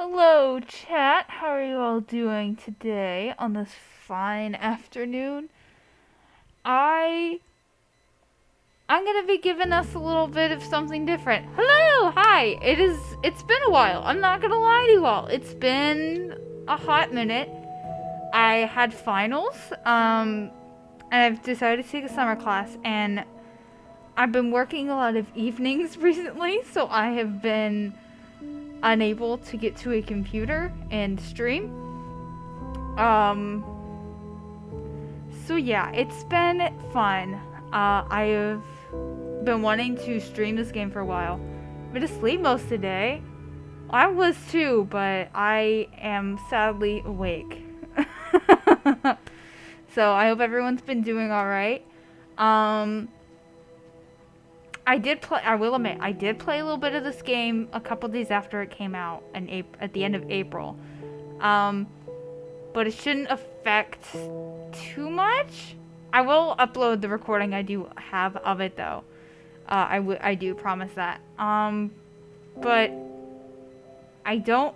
Hello, chat. How are you all doing today on this fine afternoon? I'm gonna be giving us a little bit of something different. Hello, hi. It's been a while. I'm not gonna lie to you all. It's been a hot minute. I had finals, and I've decided to take a summer class, and I've been working a lot of evenings recently, so I have been unable to get to a computer and stream. So yeah, it's been fun. I have been wanting to stream this game for a while. I've been asleep most of the day. I was too, but I am sadly awake. So I hope everyone's been doing alright. I will admit, I did play a little bit of this game a couple days after it came out at the end of April. But it shouldn't affect too much. I will upload the recording I do have of it though. I do promise that. But I don't,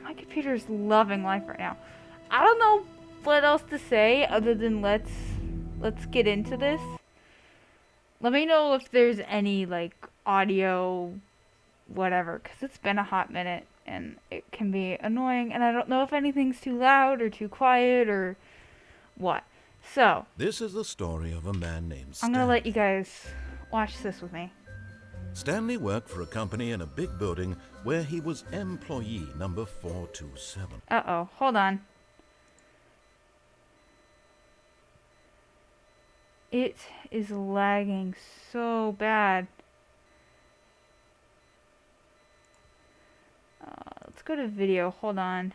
my computer's loving life right now. I don't know what else to say other than let's get into this. Let me know if there's any, like, audio, whatever, because it's been a hot minute, and it can be annoying, and I don't know if anything's too loud or too quiet or what. So, this is the story of a man named Stanley. I'm going to let you guys watch this with me. Stanley worked for a company in a big building where he was employee number 427. Uh-oh, hold on. It is lagging so bad. Let's go to video. Hold on.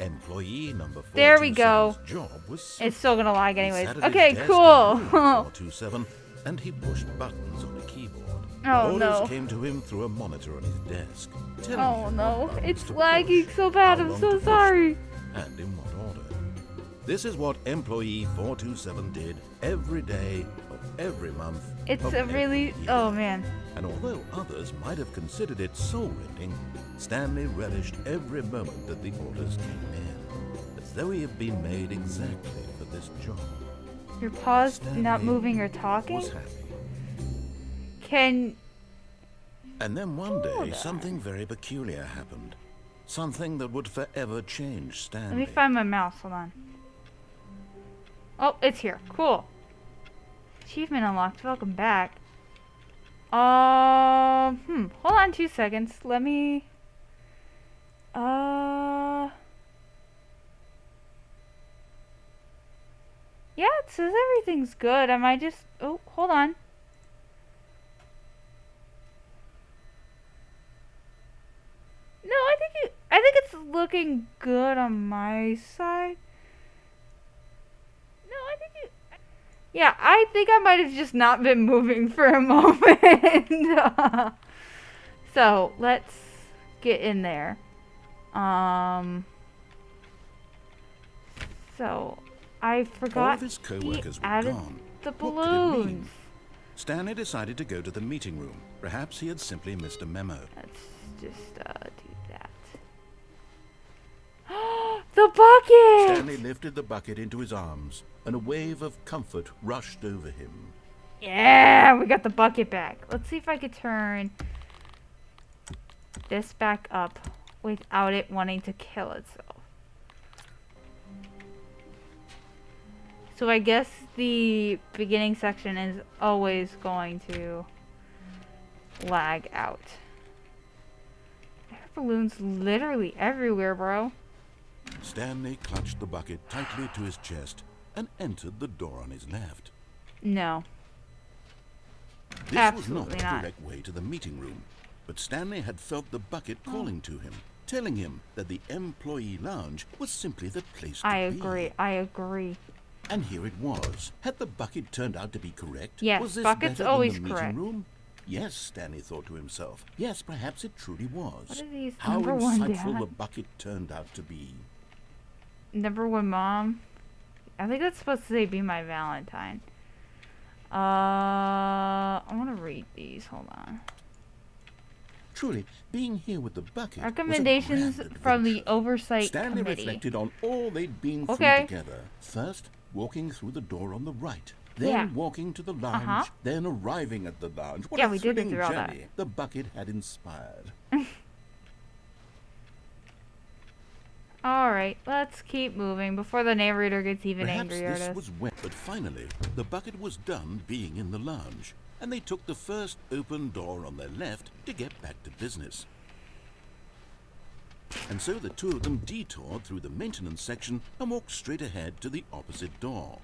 Employee number 427's there we go. Job was it's still gonna lag anyways. He sat at Okay, his desk cool. in 427, and he pushed buttons on a keyboard. Oh, Orders no. came to him through a monitor on his desk. Telling Oh him no, what buttons it's to lagging push, so bad. how I'm long so to push sorry. them, and in what order. This is what employee 427 did every day of every month. It's of a every really, year. oh man. And although others might have considered it soul-rending, Stanley relished every moment that the orders came in, as though he had been made exactly for this job. You're paused, Stanley not moving or talking? was happy. Can... And then one day, Hold on. something very peculiar happened. Something that would forever change Stanley. Let me find my mouse, hold on. Oh, it's here. Cool. Achievement unlocked. Welcome back. Hold on 2 seconds. Let me... Yeah, it says everything's good. Am I just... Oh, hold on. No, I think it's looking good on my side. No, I think it... Yeah, I think I might have just not been moving for a moment. So, let's get in there. So, I forgot All of his co-workers he were added gone. the What could it balloons. mean? Stanley decided to go to the meeting room. Perhaps he had simply missed a memo. Let's just, do that. The bucket! Stanley lifted the bucket into his arms, and a wave of comfort rushed over him. Yeah, we got the bucket back. Let's see if I could turn this back up without it wanting to kill itself. So I guess the beginning section is always going to lag out. There are balloons literally everywhere, bro. Stanley clutched the bucket tightly to his chest and entered the door on his left. No. This Absolutely was not not. the direct way to the meeting room, but Stanley had felt the bucket calling to him, telling him that the employee lounge was simply the place to I be. agree. I agree. And here it was. Had the bucket turned out to be correct? Yes, was this bucket's better always than the correct. meeting room? Yes, Stanley thought to himself. Yes, perhaps it truly was. What are these? How Number one, insightful Dad. the bucket turned out to be. Number one, Mom. I think that's supposed to say be my Valentine. I want to read these. Hold on. Truly, being here with the bucket Recommendations was a grand from the adventure. Oversight Stanley Committee. reflected on all they'd been through together. First, walking through the door on the right. Then walking to the lounge. Then arriving at the lounge. What a we did it thrilling through all journey the bucket had inspired. Alright, let's keep moving before the narrator gets even Perhaps angrier at this us. was when, but finally, the bucket was done being in the lounge, and they took the first open door on their left to get back to business. And so the two of them detoured through the maintenance section and walked straight ahead to the opposite door.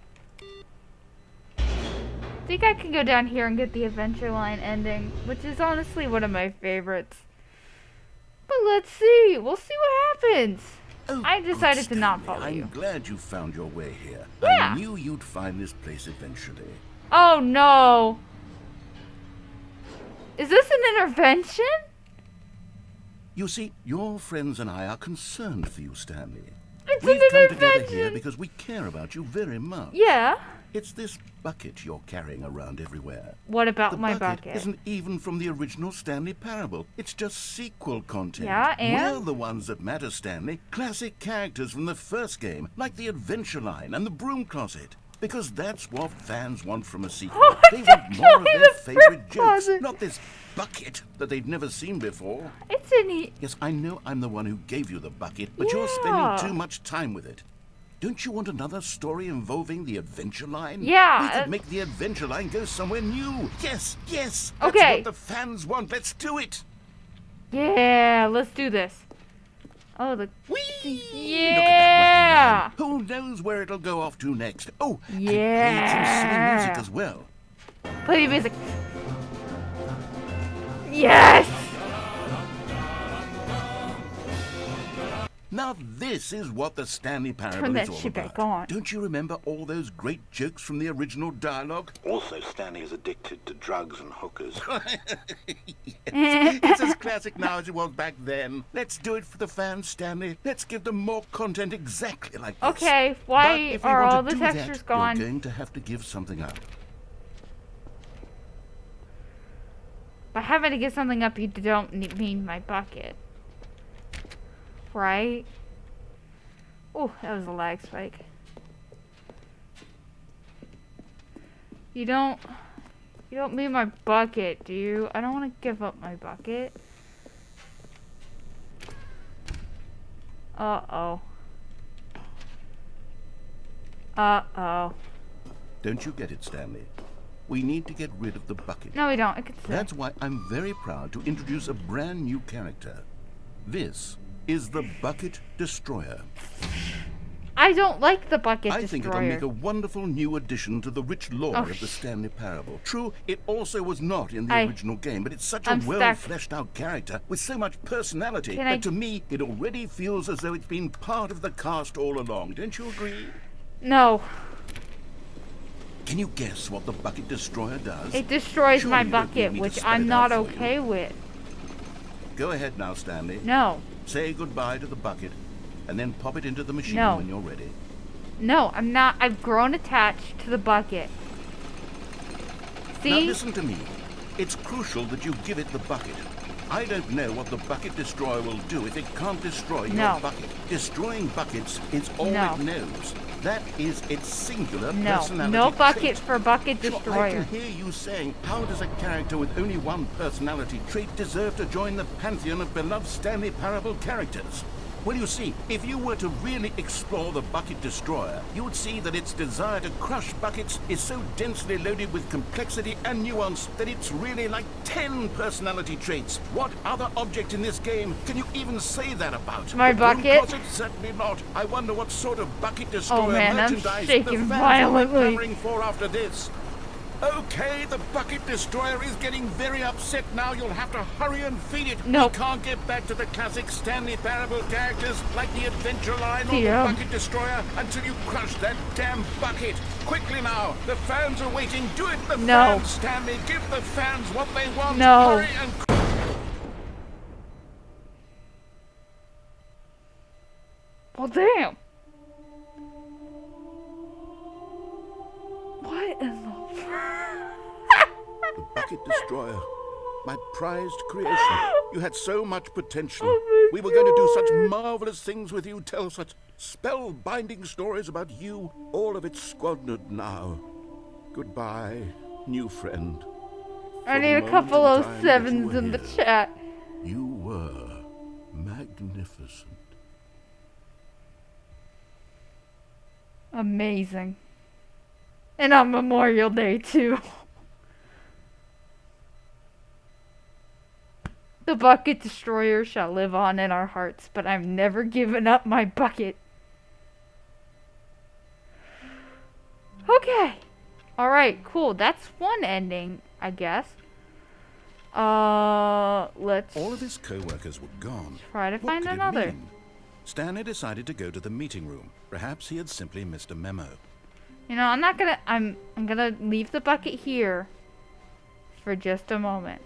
I think I can go down here and get the Adventure Line ending, which is honestly one of my favorites. But let's see. We'll see what happens. Oh, I decided good to not Stanley, follow you. I'm glad you found your way here. Yeah. I knew you'd find this place eventually. Oh no. Is this an intervention? You see, your friends and I are concerned for you, Stanley. It's We've an come together intervention. here because we care about you very much. Yeah. It's this bucket you're carrying around everywhere. What about The my bucket bucket? isn't even from the original Stanley Parable. It's just sequel content. Yeah, and? We're the ones that matter, Stanley. Classic characters from the first game, like the Adventure Line and the Broom Closet. Because that's what fans want from a sequel. Oh, They want more of actually their the favorite Broom jokes, Closet. not this bucket that they've never seen before. It's an Yes, I know I'm the one who gave you the bucket, but you're Yeah. spending too much time with it. Don't you want another story involving the Adventure Line? Yeah, We could make the Adventure Line go somewhere new. Yes, yes. That's Okay. what the fans want. Let's do it. Yeah, let's do this. Oh, the Whee! Yeah. Look at that wacky line. Who knows where it'll go off to next? Oh, and play some silly music as well. play the music. Yes. Now this is what the Stanley Parable Turn is that all shit about. back on. Don't you remember all those great jokes from the original dialogue? Also, Stanley is addicted to drugs and hookers. It's as classic now as it was back then. Let's do it for the fans, Stanley. Let's give them more content exactly like this. Okay, But why if we are want all to the do textures that, gone? You're going to have to give something up. By having to get something up, you don't mean my bucket. Right? Oh, that was a lag spike. You don't mean my bucket, do you? I don't want to give up my bucket. Uh-oh. Uh-oh. Don't you get it, Stanley? We need to get rid of the bucket. No, we don't. I could say. That's why I'm very proud to introduce a brand new character. This is the Bucket Destroyer. I don't like the bucket I think it'll destroyer. make a wonderful new addition to the rich lore Oh, of the Stanley Parable. True, it also was not in the I- original game, but it's such I'm a stuck. well-fleshed-out character with so much personality Can that I- to me, it already feels as though it's been part of the cast all along. Don't you agree? No. Can you guess what the Bucket Destroyer does? It destroys Surely my you don't need bucket, me to which spell I'm it not out for you. okay with. Go ahead now, Stanley. No. Say goodbye to the bucket, and then pop it into the machine No. when you're ready. No, I'm not. I've grown attached to the bucket. Now See? listen to me. It's crucial that you give it the bucket. I don't know what the Bucket Destroyer will do if it can't destroy No. your bucket. Destroying buckets is all No. it knows. That is its singular No. personality No bucket trait. for bucket Sure, I destroyer. can hear you saying, how does a character with only one personality trait deserve to join the pantheon of beloved Stanley Parable characters? Well, you see, if you were to really explore the Bucket Destroyer, you would see that its desire to crush buckets is so densely loaded with complexity and nuance that it's really like 10 personality traits. What other object in this game can you even say that about? My The Broom bucket? Closet? Certainly not. I wonder what sort of Bucket Destroyer Oh, man, I'm merchandise shaking the fans violently. will be clamoring for after this. Okay, the Bucket Destroyer is getting very upset now. You'll have to hurry and feed it. Nope. We can't get back to the classic Stanley Parable characters like the Adventure Line or Yeah. the Bucket Destroyer until you crush that damn bucket. Quickly now, the fans are waiting. Do it, the No. fans, Stanley. Give the fans what they want. No. Hurry and... Well, damn. What in the... The bucket destroyer. My prized creation. You had so much potential. We were going to do such marvelous things with you, tell such spellbinding stories about you. All of it squandered now. Goodbye, new friend. I need a couple of sevens in the chat. You were magnificent. Amazing. And on Memorial Day, too. The bucket destroyer shall live on in our hearts, but I've never given up my bucket. Okay. Alright, cool. That's one ending, I guess. Let's All of his co-workers were gone. try to What find could it another. mean? Stanley decided to go to the meeting room. Perhaps he had simply missed a memo. You know, I'm gonna leave the bucket here for just a moment.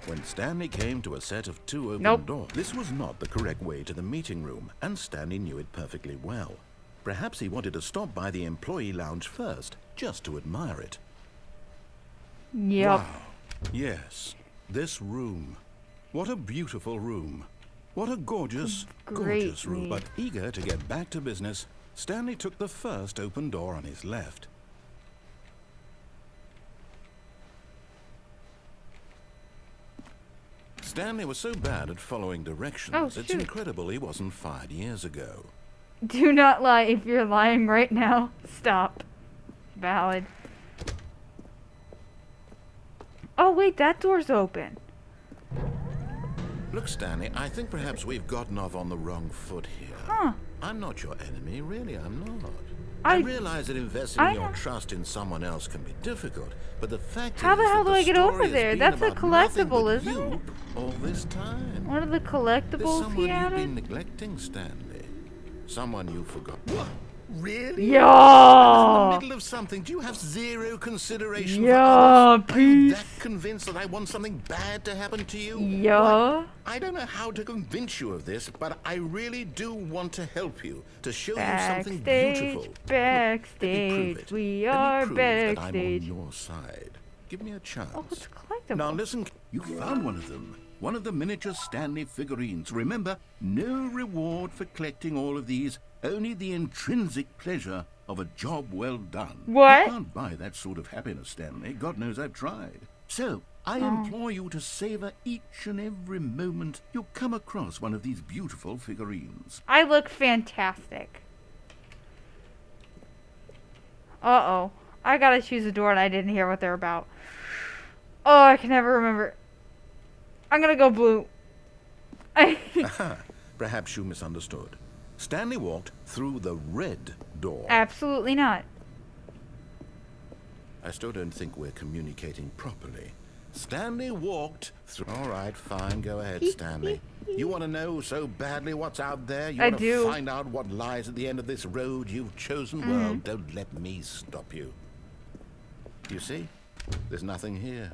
When Stanley came to a set of 2 open Nope. doors, this was not the correct way to the meeting room, and Stanley knew it perfectly well. Perhaps he wanted to stop by the employee lounge first, just to admire it. Yep. Wow. Yes, this room. What a beautiful room. What a gorgeous, gorgeous room. Greatly. But eager to get back to business, Stanley took the first open door on his left. Stanley was so bad at following directions, Oh, it's shoot. incredible he wasn't fired years ago. Do not lie. If you're lying right now, stop. Valid. Oh, wait, that door's open. Look, Stanley, I think perhaps we've gotten off on the wrong foot here. Huh. I'm not your enemy, really, I'm not. I- I realize that investing I your know. trust in someone else can be difficult, but the fact How is the hell that do I get story over has there? been That's a about nothing collectible, but isn't you it? all this time. One of the There's collectibles someone he you've added? been neglecting, Stanley. Someone you forgot. What? Really? Yeah. I'm in the middle of something. Do you have zero consideration Yeah, for others? Are you peace. that convinced that I want something bad to happen to you? Yeah. What? I don't know how to convince you of this, but I really do want to help you, to show you something beautiful. Let me Backstage. prove it. We Let me are prove that I'm on backstage. your side. Give me a chance. Oh, it's collectible. Now listen, you found one of them. One of the miniature Stanley figurines. Remember, no reward for collecting all of these, only the intrinsic pleasure of a job well done. What? You can't buy that sort of happiness, Stanley. God knows I've tried. So, I implore you to savor each and every moment you come across one of these beautiful figurines. I look fantastic. Uh-oh. I gotta choose a door and I didn't hear what they're about. Oh, I can never remember. I'm gonna go blue. Perhaps you misunderstood. Stanley walked through the red door. Absolutely not. I still don't think we're communicating properly. Stanley walked through... All right, fine. Go ahead, Stanley. You want to know so badly what's out there? You I want to do. find out what lies at the end of this road you've chosen? Well, don't let me stop you. You see? There's nothing here.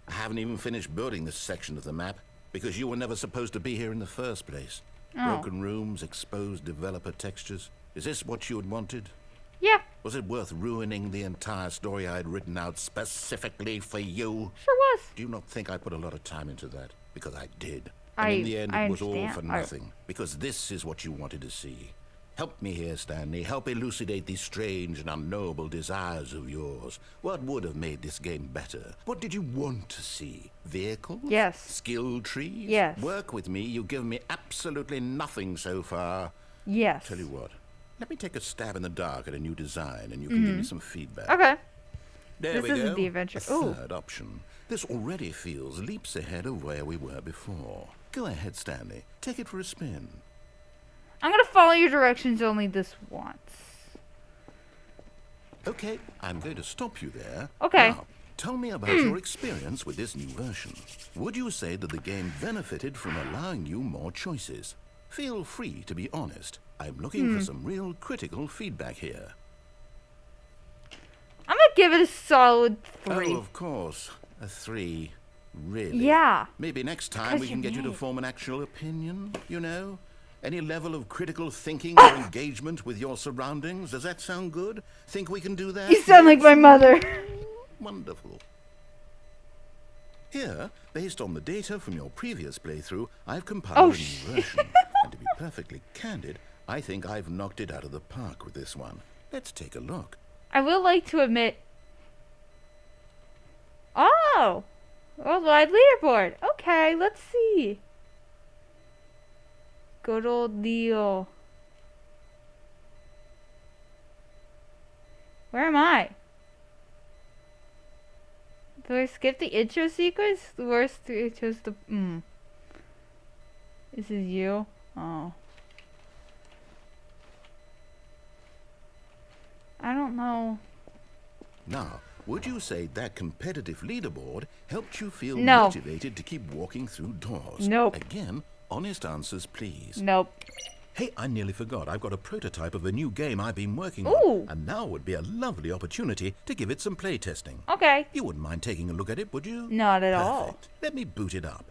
I haven't even finished building this section of the map because you were never supposed to be here in the first place. Oh. Broken rooms, exposed developer textures. Is this what you had wanted? Yeah, Was it worth ruining the entire story I had written out specifically for you? sure was. Do you not think I put a lot of time into that? Because I did. I- And in the end, I it was all for understand. nothing. Because this is what you wanted to see. Help me here, Stanley. Help elucidate these strange and unknowable desires of yours. What would have made this game better? What did you want to see? Vehicles? Yes. Skill trees? Yes. Work with me. You've given me absolutely nothing so far. Yes. Tell you what. Let me take a stab in the dark at a new design, and you can give me some feedback. Okay. There This we isn't go. the adventure. A Ooh. third option. This already feels leaps ahead of where we were before. Go ahead, Stanley. Take it for a spin. I'm gonna follow your directions only this once. Okay, I'm going to stop you there. Okay. Now, tell me about your experience with this new version. Would you say that the game benefited from allowing you more choices? Feel free to be honest. I'm looking for some real critical feedback here. I'm gonna give it a solid 3. Oh, of course. A 3. Really? Yeah. Maybe next time Because we can you get you to may. form an actual opinion, you know? Any level of critical thinking or engagement with your surroundings? Does that sound good? Think we can do that? You sound like my mother. Wonderful. Here, based on the data from your previous playthrough, I've compiled a new version. And to be perfectly candid, I think I've knocked it out of the park with this one. Let's take a look. I will like to admit... Oh! Worldwide leaderboard. Okay, let's see. Good old Leo. Where am I? Do I skip the intro sequence? The worst I chose the... This is you? Oh. I don't know. Now, would you say that competitive leaderboard helped you feel No. motivated to keep walking through doors? Nope. Again, honest answers, please. Nope. Hey, I nearly forgot. I've got a prototype of a new game I've been working Ooh. on. And now would be a lovely opportunity to give it some play testing. Okay. You wouldn't mind taking a look at it, would you? Not at all. Perfect. Let me boot it up.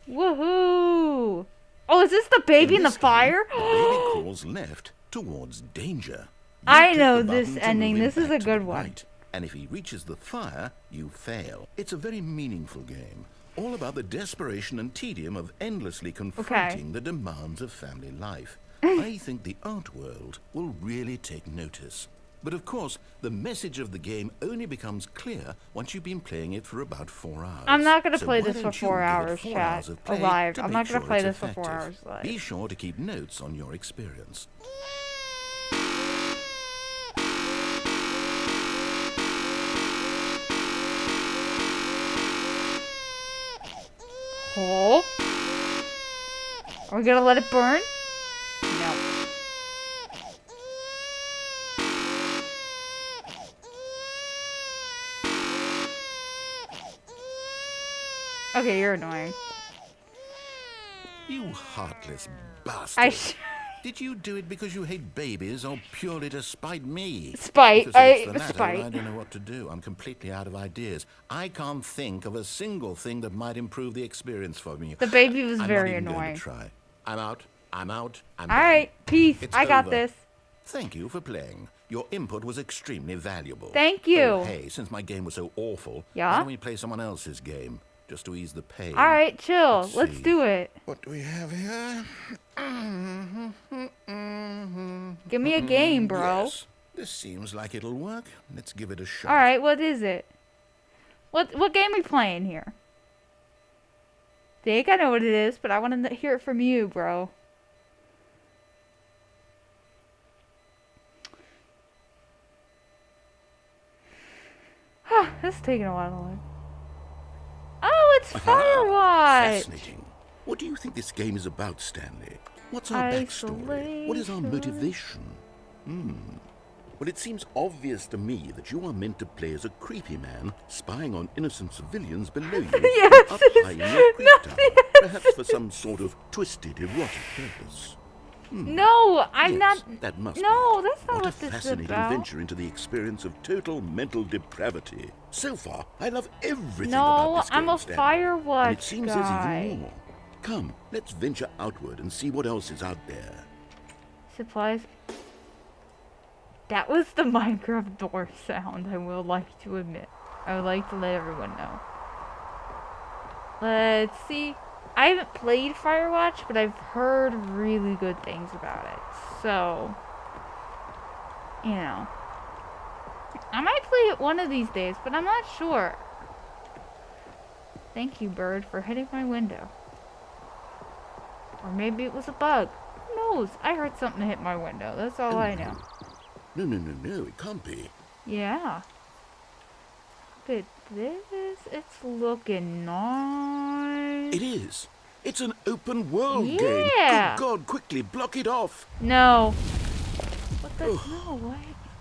Woohoo! Oh, is this the baby in the this game, fire? The baby crawls left towards danger. You I click know the this button to ending. move him This is back a to the good one. right. And if he reaches the fire, you fail. It's a very meaningful game. All about the desperation and tedium of endlessly confronting the demands of family life. I think the art world will really take notice. But of course, the message of the game only becomes clear once you've been playing it for about 4 hours. I'm not gonna play why this for don't you 4 give it hours, 4 chat. hours of play Live. to I'm make not gonna sure play it's this for 4 effective. hours live. Be sure to keep notes on your experience. Oh. Are we gonna let it burn? No. Okay, you're annoying. You heartless bastard. I Did you do it because you hate babies or purely to spite me? Spite. Because if it's the latter, Spite. I don't know what to do. I'm completely out of ideas. I can't think of a single thing that might improve the experience for me. The baby was I'm very not even going annoying. to try. I'm out. I'm out. I'm All done. right, peace. It's I got over. this. Thank you for playing. Your input was extremely valuable. Thank you. Oh, hey, since my game was so awful, Yeah? why don't we play someone else's game? Just to ease the pain. All right, chill. Let's see. do it. What do we have here? Give me a game, bro. Yes. This seems like it'll work. Let's give it a shot. All right, what is it? What game are we playing here? Think I know what it is, but I want to hear it from you, bro. This is taking a while to load. Oh, it's Firewatch! Fascinating. What do you think this game is about, Stanley? What's our backstory? What is our motivation? Well, it seems obvious to me that you are meant to play as a creepy man spying on innocent civilians below you Yes, up high in your creep tower, perhaps for some sort of twisted erotic purpose. No, I'm Yes, not. That must No, be. that's not what a this is fascinating about. venture into the experience of total mental depravity. So far, I love everything No, about this game, I'm a Stanley. Firewatch And it seems there's guy. even more. Come, let's venture outward and see what else is out there. Supplies. That was the Minecraft door sound, I will like to admit. I would like to let everyone know. Let's see. I haven't played Firewatch, but I've heard really good things about it. So, you know. I might play it one of these days, but I'm not sure. Thank you, bird, for hitting my window. Or maybe it was a bug. Who knows? I heard something hit my window. That's all I know. No, it can't be. Yeah. Look at this. It's looking nice. It is. It's an open world game. Yeah. Good God, quickly, block it off. No. What the? Oh. No, what?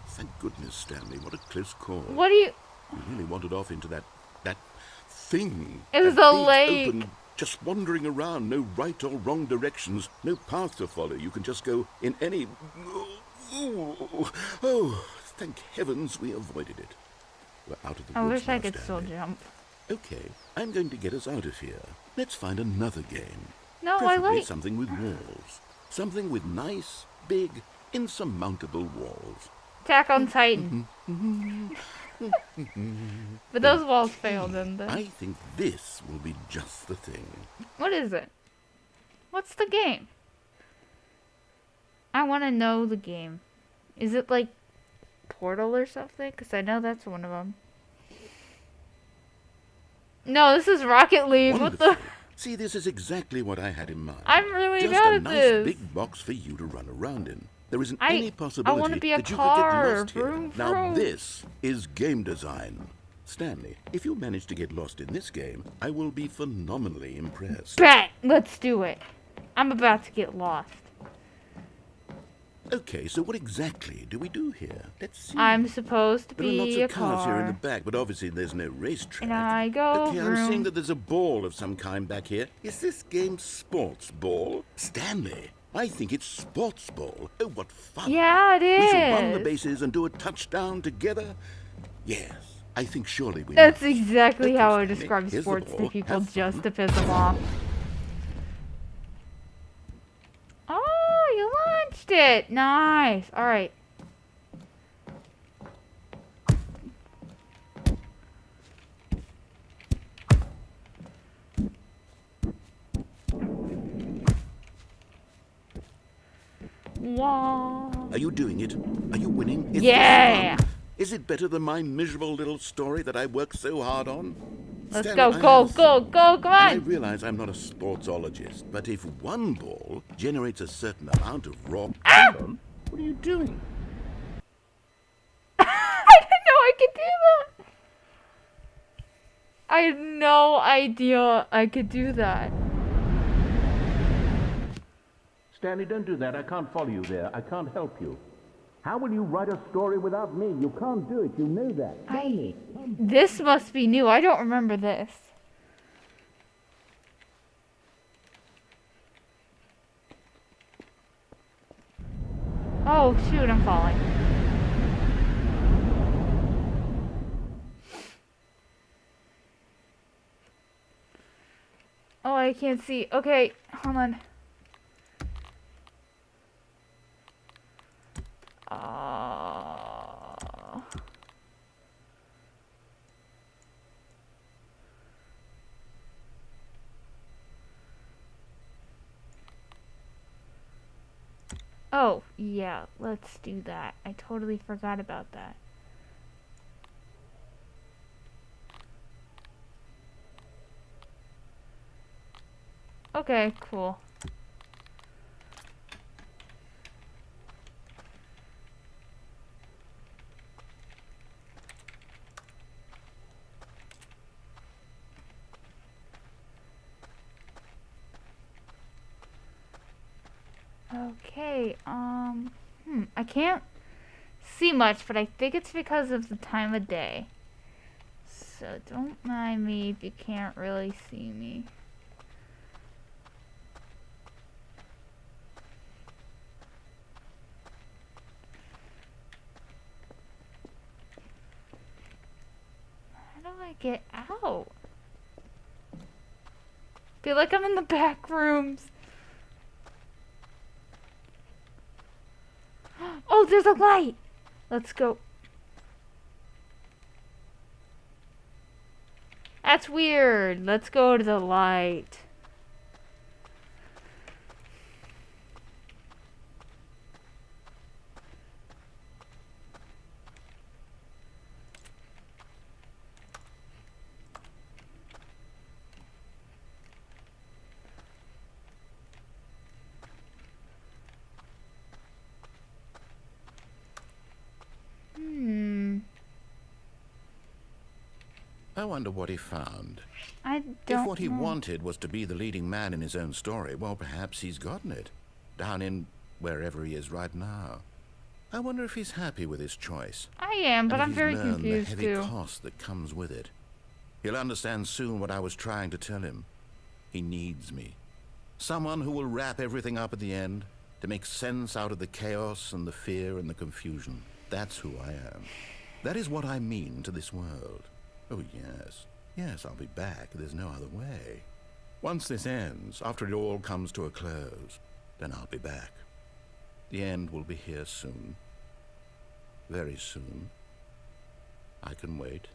Thank goodness, Stanley. What a close call. What do you? You really wandered off into that thing. It was That a big, lake. Open, just wandering around, no right or wrong directions, no path to follow. You can just go in any... Oh, thank heavens we avoided it. We're out of the I woods wish I now, could still Stanley. jump. Okay, I'm going to get us out of here. Let's find another game. No, I Preferably like. something with walls. Something with nice, big, insurmountable walls. Attack on Titan. But those walls failed, didn't they? I think this will be just the thing. What is it? What's the game? I want to know the game. Is it like Portal or something? Because I know that's one of them. No, this is Rocket League. Wonderful. What the? See, this is exactly what I had in mind. I'm really just bad a at nice this. big box for you to run around in. There isn't I any possibility wanna be a that you car. could get lost here. Vroom, Now vroom. this is game design. Stanley, if you manage to get lost in this game, I will be phenomenally impressed. Bet. Let's do it. I'm about to get lost. Okay, so what exactly do we do here? Let's see. I'm supposed to There are lots be a of cars here in the car. back, but obviously there's no racetrack. And I go Okay, I'm vroom. seeing that there's a ball of some kind back here. Is this game sports ball? Stanley, I think it's sports ball. Oh, what fun. Yeah, it We should run the is. bases and do a touchdown together. Yes, I think surely we That's must. exactly Okay, how I Stanley, describe here's the sports to ball. people Have just fun. to piss them off. Oh, you launched it. Nice. All right. Wow. Are you doing it? Are you winning? Is this Yeah. fun? Is it better than my miserable little story that I worked so hard on? Let's Stanley, go, I go, have- go, go, come And I on. realize I'm not a sportsologist, but if one ball generates a certain amount of raw... Ah! Hold on. What are you doing? I didn't know I could do that. I had no idea I could do that. Stanley, don't do that. I can't follow you there. I can't help you. How will you write a story without me? You can't do it. You know that. This must be new. I don't remember this. Oh, shoot, I'm falling. Oh, I can't see. Okay, hold on. Oh, yeah, let's do that. I totally forgot about that. Okay, cool. Okay, I can't see much, but I think it's because of the time of day. So don't mind me if you can't really see me. How do I get out? Feel like I'm in the back rooms. Oh, there's a light. Let's go. That's weird. Let's go to the light. I wonder what he found. I don't If what he know. wanted was to be the leading man in his own story, well, perhaps he's gotten it. Down in wherever he is right now. I wonder if he's happy with his choice. I am, but and if I'm he's very learned confused the heavy too. cost that comes with it. He'll understand soon what I was trying to tell him. He needs me. Someone who will wrap everything up at the end, to make sense out of the chaos and the fear and the confusion. That's who I am. That is what I mean to this world. Oh, yes. Yes, I'll be back. There's no other way. Once this ends, after it all comes to a close, then I'll be back. The end will be here soon. Very soon. I can wait.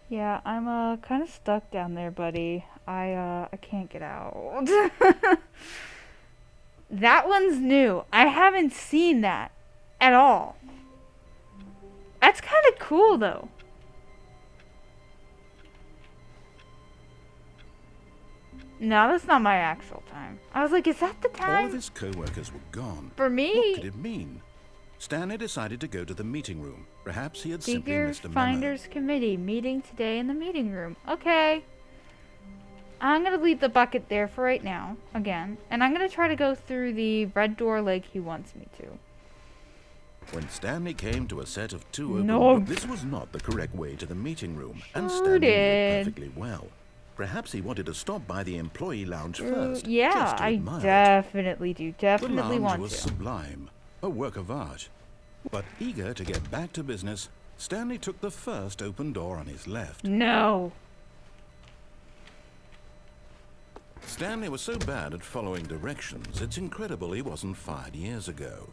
Yeah, I'm kind of stuck down there, buddy. I can't get out. That one's new. I haven't seen that at all. That's kind of cool, though. No, that's not my actual time. I was like, is that the All time of his co-workers were gone. for What me? could it mean? Stanley decided to go to the meeting room. Perhaps he had simply Figure missed a memo. Finders Committee meeting today in the meeting room. Okay. I'm going to leave the bucket there for right now, again. And I'm going to try to go through the red door like he wants me to. When Stanley came to a set of two open No. doors, this was not the correct way to the meeting room, and Sure Stanley knew it did. perfectly well. Perhaps he wanted to stop by the employee lounge first, Yeah, just to I admire it. definitely do. The Definitely lounge want was to. sublime, a work of art. But eager to get back to business, Stanley took the first open door on his left. No. Stanley was so bad at following directions, it's incredible he wasn't fired years ago.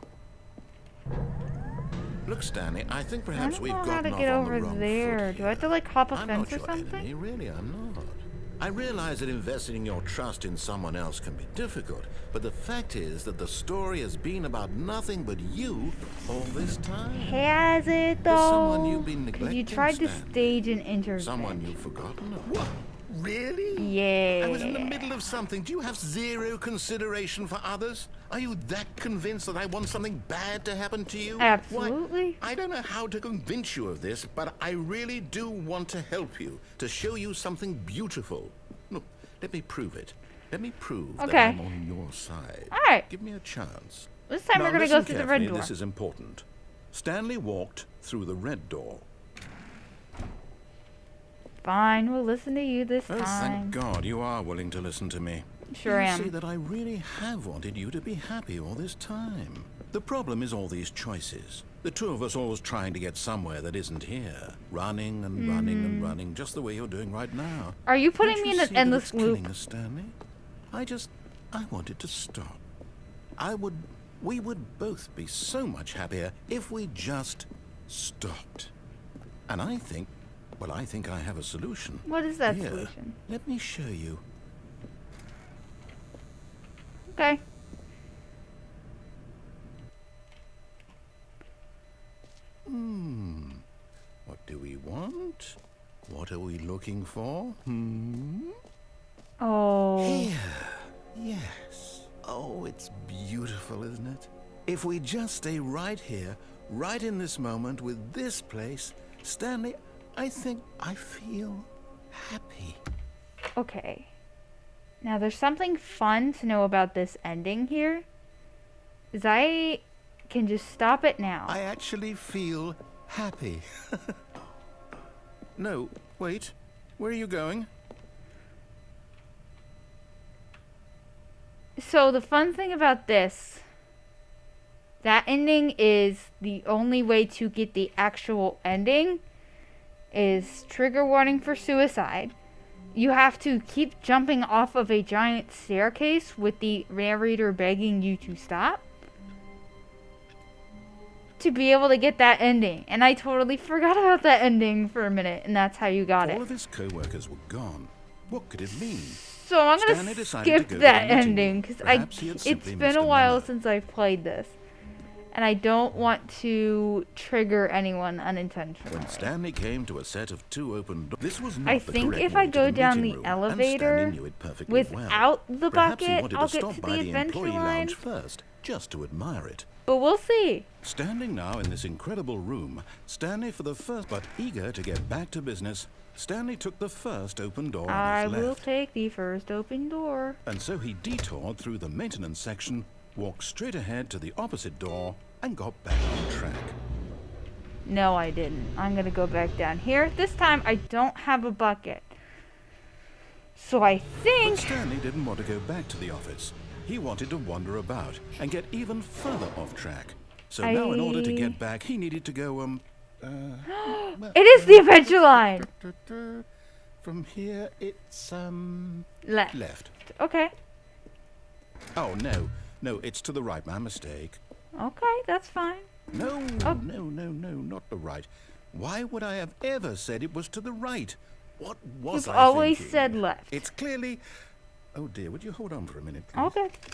Look, Stanley, I think I perhaps don't we've know how gotten to off get on over the wrong there. foot Do I have to here. like hop a I'm fence not or your something? enemy, really, I'm not. I realize that investing your trust in someone else can be difficult, but the fact is that the story has been about nothing but you all this time. Has it There's someone though? you've been 'Cause neglecting, you tried to Stanley. stage an intervention. Someone you've forgotten about. What? Really? Yeah. I was in the middle of something. Do you have zero consideration for others? Are you that convinced that I want something bad to happen to you? Absolutely. Why, I don't know how to convince you of this, but I really do want to help you, to show you something beautiful. Look, let me prove it. Let me prove that Okay. I'm on your side. All right. Give me a chance. This time Now, we're gonna go listen through the carefully, red door. This is important. Stanley walked through the red door. Fine, we'll listen to you this Oh, thank time. God you are willing to listen to me. Sure you am. see that I really have wanted you to be happy all this time. The problem is all these choices. The two of us always trying to get somewhere that isn't here. Running and running and running, just the way you're doing right now. Are you Don't putting you me in see an that endless it's killing loop? us, Stanley? I wanted to stop. We would both be so much happier if we just stopped. And I think I have a solution. What is that Here, solution? let me show you. Okay. What do we want? What are we looking for? Oh. Here. Yes. Oh, it's beautiful, isn't it? If we just stay right here, right in this moment with this place, Stanley, I think I feel happy. Okay. Now there's something fun to know about this ending here. Is I can just stop it now. I actually feel happy. No, wait. Where are you going? So the fun thing about this, that ending is the only way to get the actual ending is trigger warning for suicide. You have to keep jumping off of a giant staircase with the narrator begging you to stop to be able to get that ending. And I totally forgot about that ending for a minute, and that's how you got All it. of his co-workers were gone. What could it mean? So I'm Stanley gonna decided to skip go to that the meeting ending room. because Perhaps he had it's simply been missed a a while memo. since I've played this, and I don't want to trigger anyone unintentionally. When Stanley came to a set of two open doors, this was not I the think correct if way I to go the down meeting the room, and elevator Stanley knew it perfectly without well. the Perhaps he bucket, wanted I'll to get stop to by the the adventure employee line. lounge first, just to admire it. But we'll see. Standing now in this incredible room, Stanley for the first, but eager to get back to business, Stanley took the first open door I on his will left. take the first open door. And so he detoured through the maintenance section, walked straight ahead to the opposite door, and got back on track. No, I didn't. I'm gonna go back down here. This time I don't have a bucket. So I But think Stanley didn't want to go back to the office. He wanted to wander about and get even further off track. So now in order to get back, he needed to go, it is the adventure line. From here, it's, Left. left. Okay. Oh, no, it's to the right, my mistake. Okay, that's fine. No, Oh. no, not the right. Why would I have ever said it was to the right? What was You've I always thinking? said left. It's clearly... Oh dear, would you hold on for a minute, please?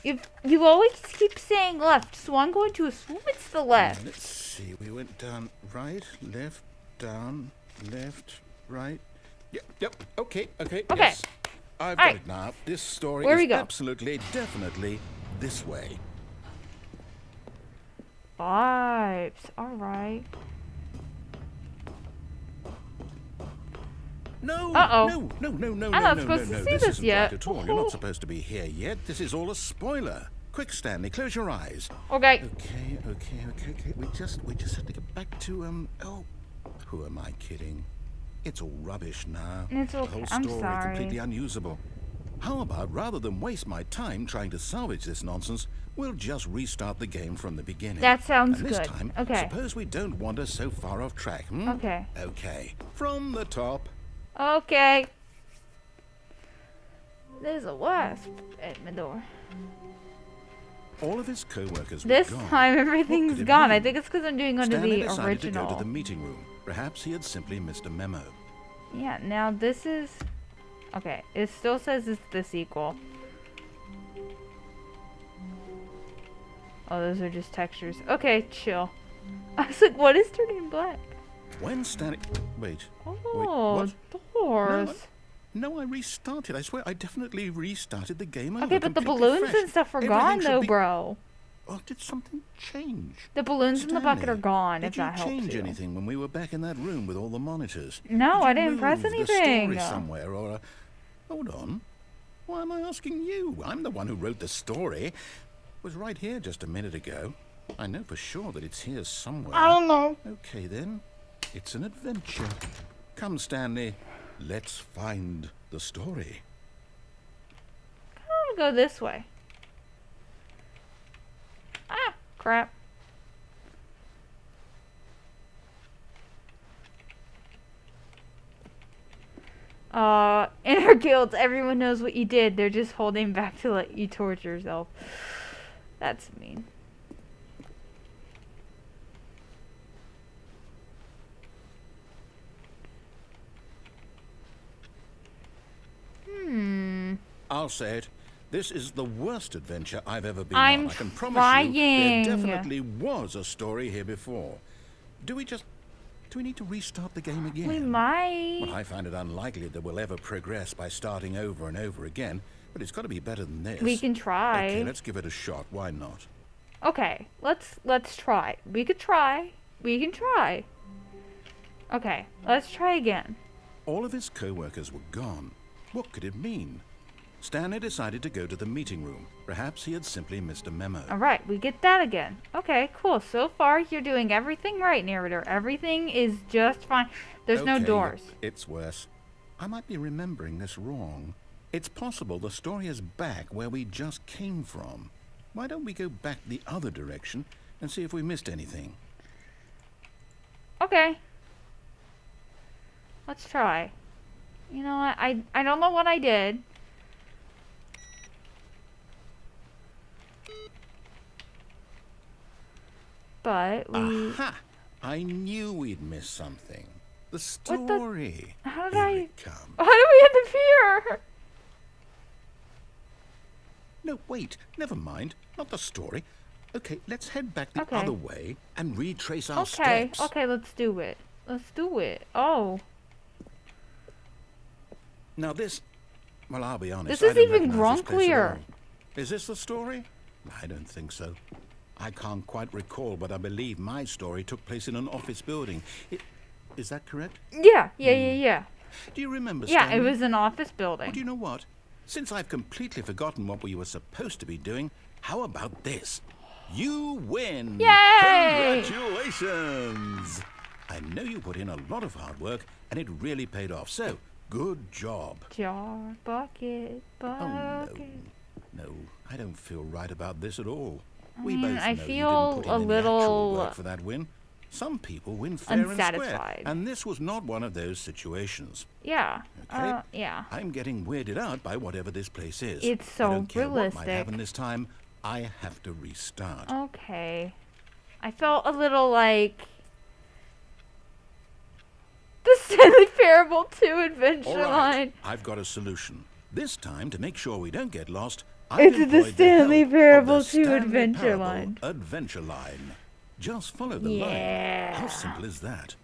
Okay. You always keep saying left, so I'm going to assume it's the left. Let's see, we went down, right, left, down, left, right. Yep, okay, yes. I've got Alright. it now. This story Where we is go? absolutely, definitely this way. Vibes. Alright. No, Uh-oh. no, I'm not supposed to see this isn't yet. right at all. You're not supposed to be here yet. This is all a spoiler. Quick, Stanley, close your eyes. Okay. Okay. We just have to get back to, oh, who am I kidding? It's all rubbish now. It's The okay. whole I'm story sorry. completely unusable. How about, rather than waste my time trying to salvage this nonsense, we'll just restart the game from the beginning. That sounds and this good. time, Okay. suppose we don't wander so far off track, hmm? Okay. Okay. From the top. Okay. There's a wasp at my door. All of his co-workers were This gone. time What everything's could it gone. I mean? think it's because I'm doing under Stanley the decided to go original. to the meeting room. Perhaps he had simply missed a memo. Yeah, now this is... Okay, it still says it's the sequel. Oh, those are just textures. Okay, chill. I was like, what is turning black? When Stanley... Wait. Oh, what? doors. No, I restarted. I swear, I definitely restarted the game. Okay, but the completely balloons fresh. and stuff are Everything gone should though, be- bro. Oh, did something change? The balloons in the bucket are Stanley, gone, did if that you helps change you. anything when we were back in that room with all the monitors? No, Did you I didn't press move anything. The story somewhere, or hold on. Why am I asking you? I'm the one who wrote the story. It was right here just a minute ago. I know for sure that it's here somewhere. I don't know. Okay then, it's an adventure. Come, Stanley, let's find the story. I'm gonna go this way. Ah, crap. In our guilds, everyone knows what you did. They're just holding back to let you torture yourself. That's mean. I'll say it. This is the worst adventure I've ever been I'm on. I can promise you, trying. there definitely was a story here before. Do we need to restart the game again? We might. Well, I find it unlikely that we'll ever progress by starting over and over again, but it's got to be better than this. We can try. Okay, let's give it a shot. Why not? Okay, let's try. We could try. We can try. Okay, let's try again. All of his co-workers were gone. What could it mean? Stanley decided to go to the meeting room. Perhaps he had simply missed a memo. Alright, we get that again. Okay, cool. So far, you're doing everything right, Narrator. Everything is just fine. There's no Okay, doors. It's worse. I might be remembering this wrong. It's possible the story is back where we just came from. Why don't we go back the other direction and see if we missed anything? Okay. Let's try. You know what? I don't know what I did. But we... Aha! I knew we'd miss something. The story. How did Here I... it comes. How did we end up here? No, wait. Never mind. Not the story. Okay, let's head back the Okay. other way and retrace our Okay, steps. okay, let's do it. Let's do it. Oh. Now this... Well, I'll be honest. This I is don't even recognize this place at grunklier. all. Is this the story? I don't think so. I can't quite recall, but I believe my story took place in an office building. Is that correct? Yeah. Do you remember, Yeah, it Stanley? was an office Well, building. do you know what? Since I've completely forgotten what we were supposed to be doing, how about this? You win! Yay! Congratulations! I know you put in a lot of hard work, and it really paid off, so good job. Jar, bucket, Oh, bucket. no, I don't feel right about this at all. I We mean, both I know you feel didn't put a in any actual little work for that win. Some people win fair and square, unsatisfied. and this was not one of those situations. Yeah. Okay. Yeah. I'm getting weirded out by whatever this place is. It's I so don't care what might realistic. happen this time. I have to restart. Okay. I felt a little like the Stanley Parable 2 Adventure All right, Line. I've got a solution. This time, to make sure we don't get lost, It's I've the employed Stanley help of Parable the 2 Stanley Adventure Parable Line. Adventure Line. Just follow the line. Yeah. How simple is that?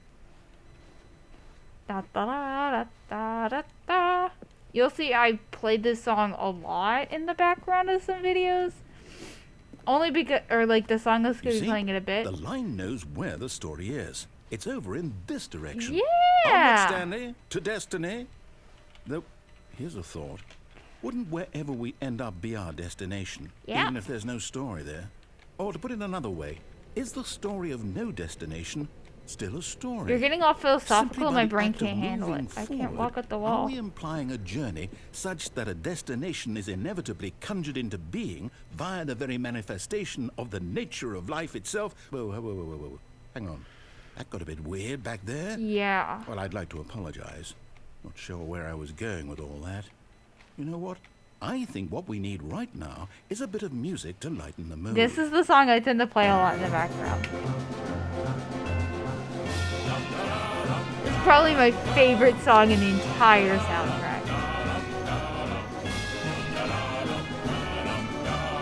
Da, da, da, da, da, da. You'll see I played this song a lot in the background of some videos. Only because, or like the song is You going to be see, playing it a bit. the line knows where the story is. It's over in this direction. Yeah. Onward, Stanley, to destiny. Though, here's a thought. Wouldn't wherever we end up be our destination, Yeah. even if there's no story there? Or to put it another way, is the story of no destination still a story? You're getting all philosophical Simply and by my the brain act of can't handle it. moving I can't forward, walk up the Are wall. we implying a journey such that a destination is inevitably conjured into being via the very manifestation of the nature of life itself? Whoa, whoa, whoa, whoa, whoa. Hang on. That got a bit weird back there. Yeah. Well, I'd like to apologize. Not sure where I was going with all that. You know what? I think what we need right now is a bit of music to lighten the mood. This is the song I tend to play a lot in the background. It's probably my favorite song in the entire soundtrack.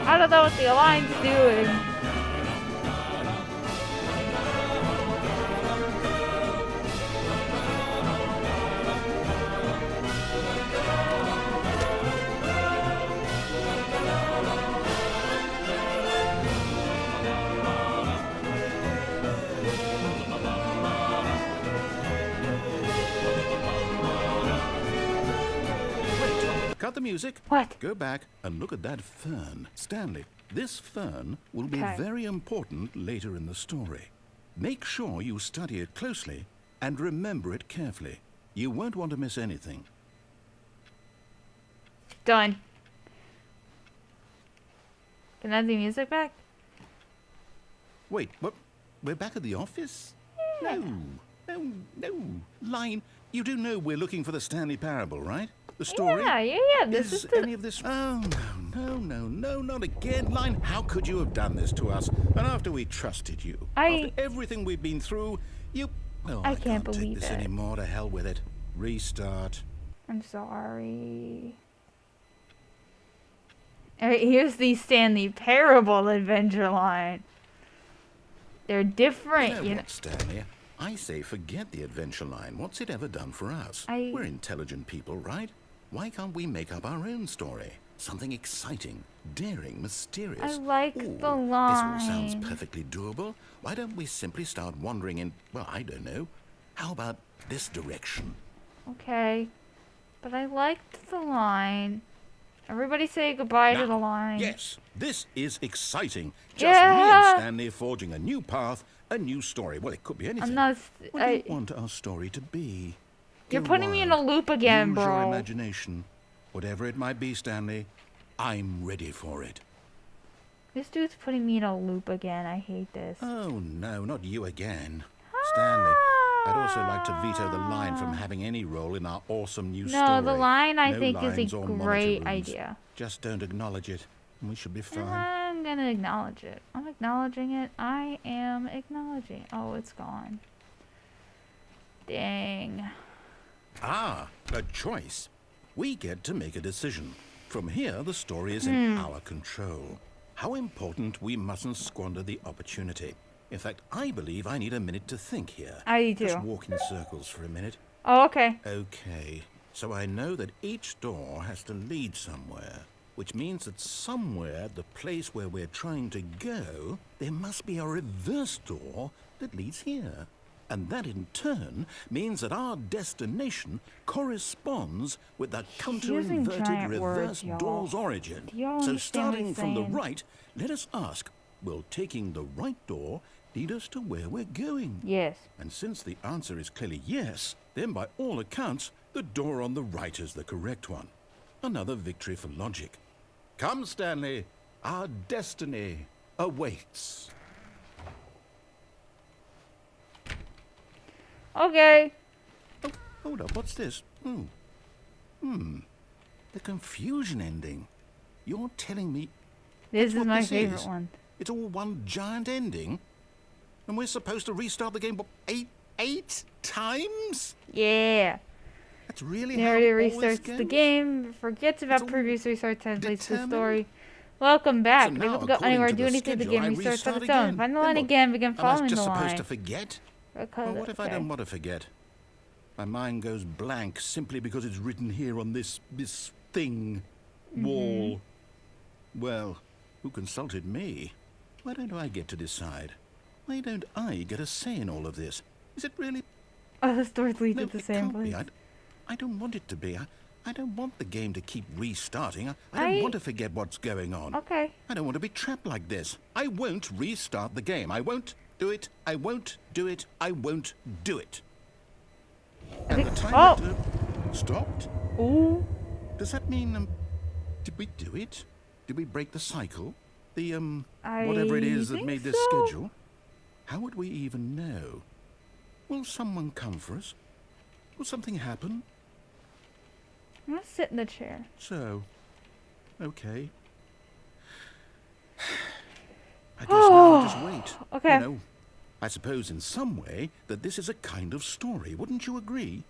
I don't know what the align's doing. Cut the music. What? Go back and look at that fern. Stanley, this fern will be Okay. very important later in the story. Make sure you study it closely and remember it carefully. You won't want to miss anything. Done. Can I have the music back? Wait, what? We're back at the office? No, no. Line, you do know we're looking for the Stanley Parable, right? The story? Yeah. This is the... any of this? Oh, no, not again. Line, how could you have done this to us? And after we trusted you, after everything we've been through, you... Well, I I can't take believe this it. anymore. To hell with it. Restart. I'm sorry. Alright, here's the Stanley Parable Adventure Line. They're different, You know what, Stanley? I say forget the adventure line. What's it ever done for us? We're intelligent people, right? Why can't we make up our own story? Something exciting, daring, mysterious. I like Ooh, the line. This all sounds perfectly doable. Why don't we simply start wandering in, well, I don't know. How about this direction? Okay. But I liked the line. Everybody say goodbye to the line. Yes, this is exciting. Just Yeah. me and Stanley forging a new path, a new story. Well, it could be anything. I'm not... What do you want our story to be? You're Go putting me in a wild. loop again, Use your bro. imagination. Whatever it might be, Stanley, I'm ready for it. This dude's putting me in a loop again. I hate this. Oh, no, not you again. Stanley, I'd also like to veto the line from having any role in our awesome new story. No, the line I No think is lines a or monitor great rooms. idea. Just don't acknowledge it, and we should be fine. I'm gonna acknowledge it. I'm acknowledging it. I am acknowledging. Oh, it's gone. Dang. Ah, a choice. We get to make a decision. From here, the story is in our control. How important we mustn't squander the opportunity. In fact, I believe I need a minute to think here. I do Just too. walk in circles for a minute. Oh, okay. Okay, so I know that each door has to lead somewhere, which means that somewhere, the place where we're trying to go, there must be a reverse door that leads here. And that in turn means that our destination corresponds with the using counter-inverted giant reverse words, y'all. door's origin. Do y'all So understand what starting he's from the saying? right, let us ask, will taking the right door lead us to where we're going? Yes. And since the answer is clearly yes, then by all accounts, the door on the right is the correct one. Another victory for logic. Come, Stanley, our destiny awaits. Okay. Oh, hold up, what's this? The confusion ending. You're telling me This is what my this favorite is? one. It's all one giant ending? And we're supposed to restart the game, what, eight times? Yeah. That's really Narrator how it always restarts the goes? game, forgets about all previous restart time, plays the determined? story. Welcome back. So Unable now, to go according anywhere, to do the anything, the schedule, game I restarts on restart its own. again. Find the Then line what? again, begin Am I following just the supposed line. to forget? Record Well, it, what if I okay. don't want to forget? My mind goes blank simply because it's written here on this thing, wall. Well, who consulted me? Why don't I get to decide? Why don't I get a say in all of this? Is it really? Oh, the stories lead No, to the it same can't be. place. I don't want it to be. I don't want the game to keep restarting. I don't want to forget what's going on. Okay. I don't want to be trapped like this. I won't restart the game. I won't do it. I won't do it. I won't do it. And the timer stopped? Ooh. Does that mean, did we do it? Did we break the cycle? The, I whatever it is that think made this so. schedule? How would we even know? Will someone come for us? Will something happen? I'm gonna sit in the chair. So, okay. I guess now I'll just wait. Okay. You know, I suppose in some way that this is a kind of story. Wouldn't you agree?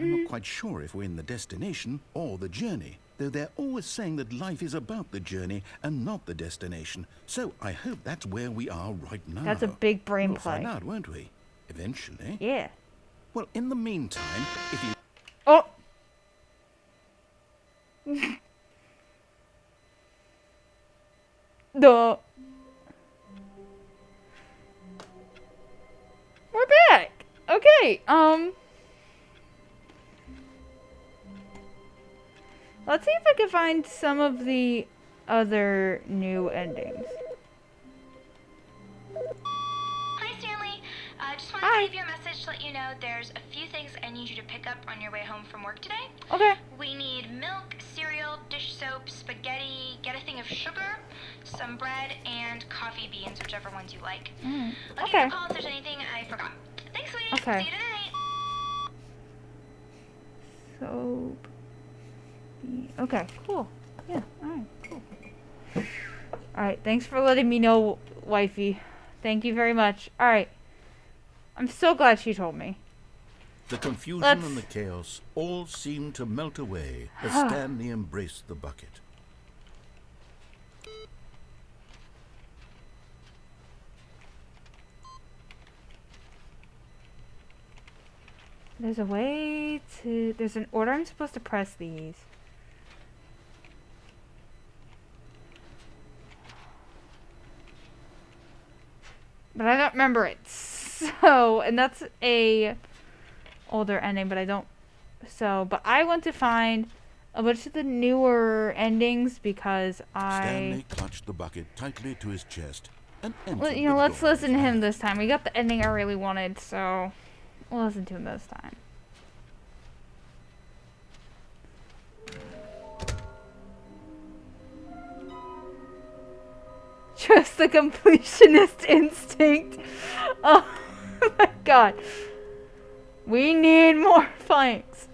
I'm not quite sure if we're in the destination or the journey, though they're always saying that life is about the journey and not the destination. So I hope that's where we are right now. That's a big brain We'll find play. out, won't we? Eventually. Yeah. Well, in the meantime, if you... Oh. Duh. We're back. Okay. Let's see if I can find some of the other new endings. Hi, Stanley. Just wanted Hi. to leave you a message to let you know there's a few things I need you to pick up on your way home from work today. Okay. We need milk, cereal, dish soap, spaghetti, get a thing of sugar, some bread, and coffee beans, whichever ones you like. I'll give you Okay. a call if there's anything I forgot. Thanks, sweetie. Okay. See you tonight. So, okay, cool. Yeah, alright, cool. Alright, thanks for letting me know, wifey. Thank you very much. Alright. I'm so glad she told me. The confusion Let's- and the chaos all seemed to melt away as Stanley embraced the bucket. There's a way to... There's an order I'm supposed to press these. But I don't remember it. So, and that's a older ending, but I don't... So, but I want to find a bunch of the newer endings because Stanley clutched the bucket tightly to his chest and entered Well, you know, the let's door listen to with him hand. this time. We got the ending I really wanted, so we'll listen to him this time. Just the completionist instinct. Oh my god. We need more planks.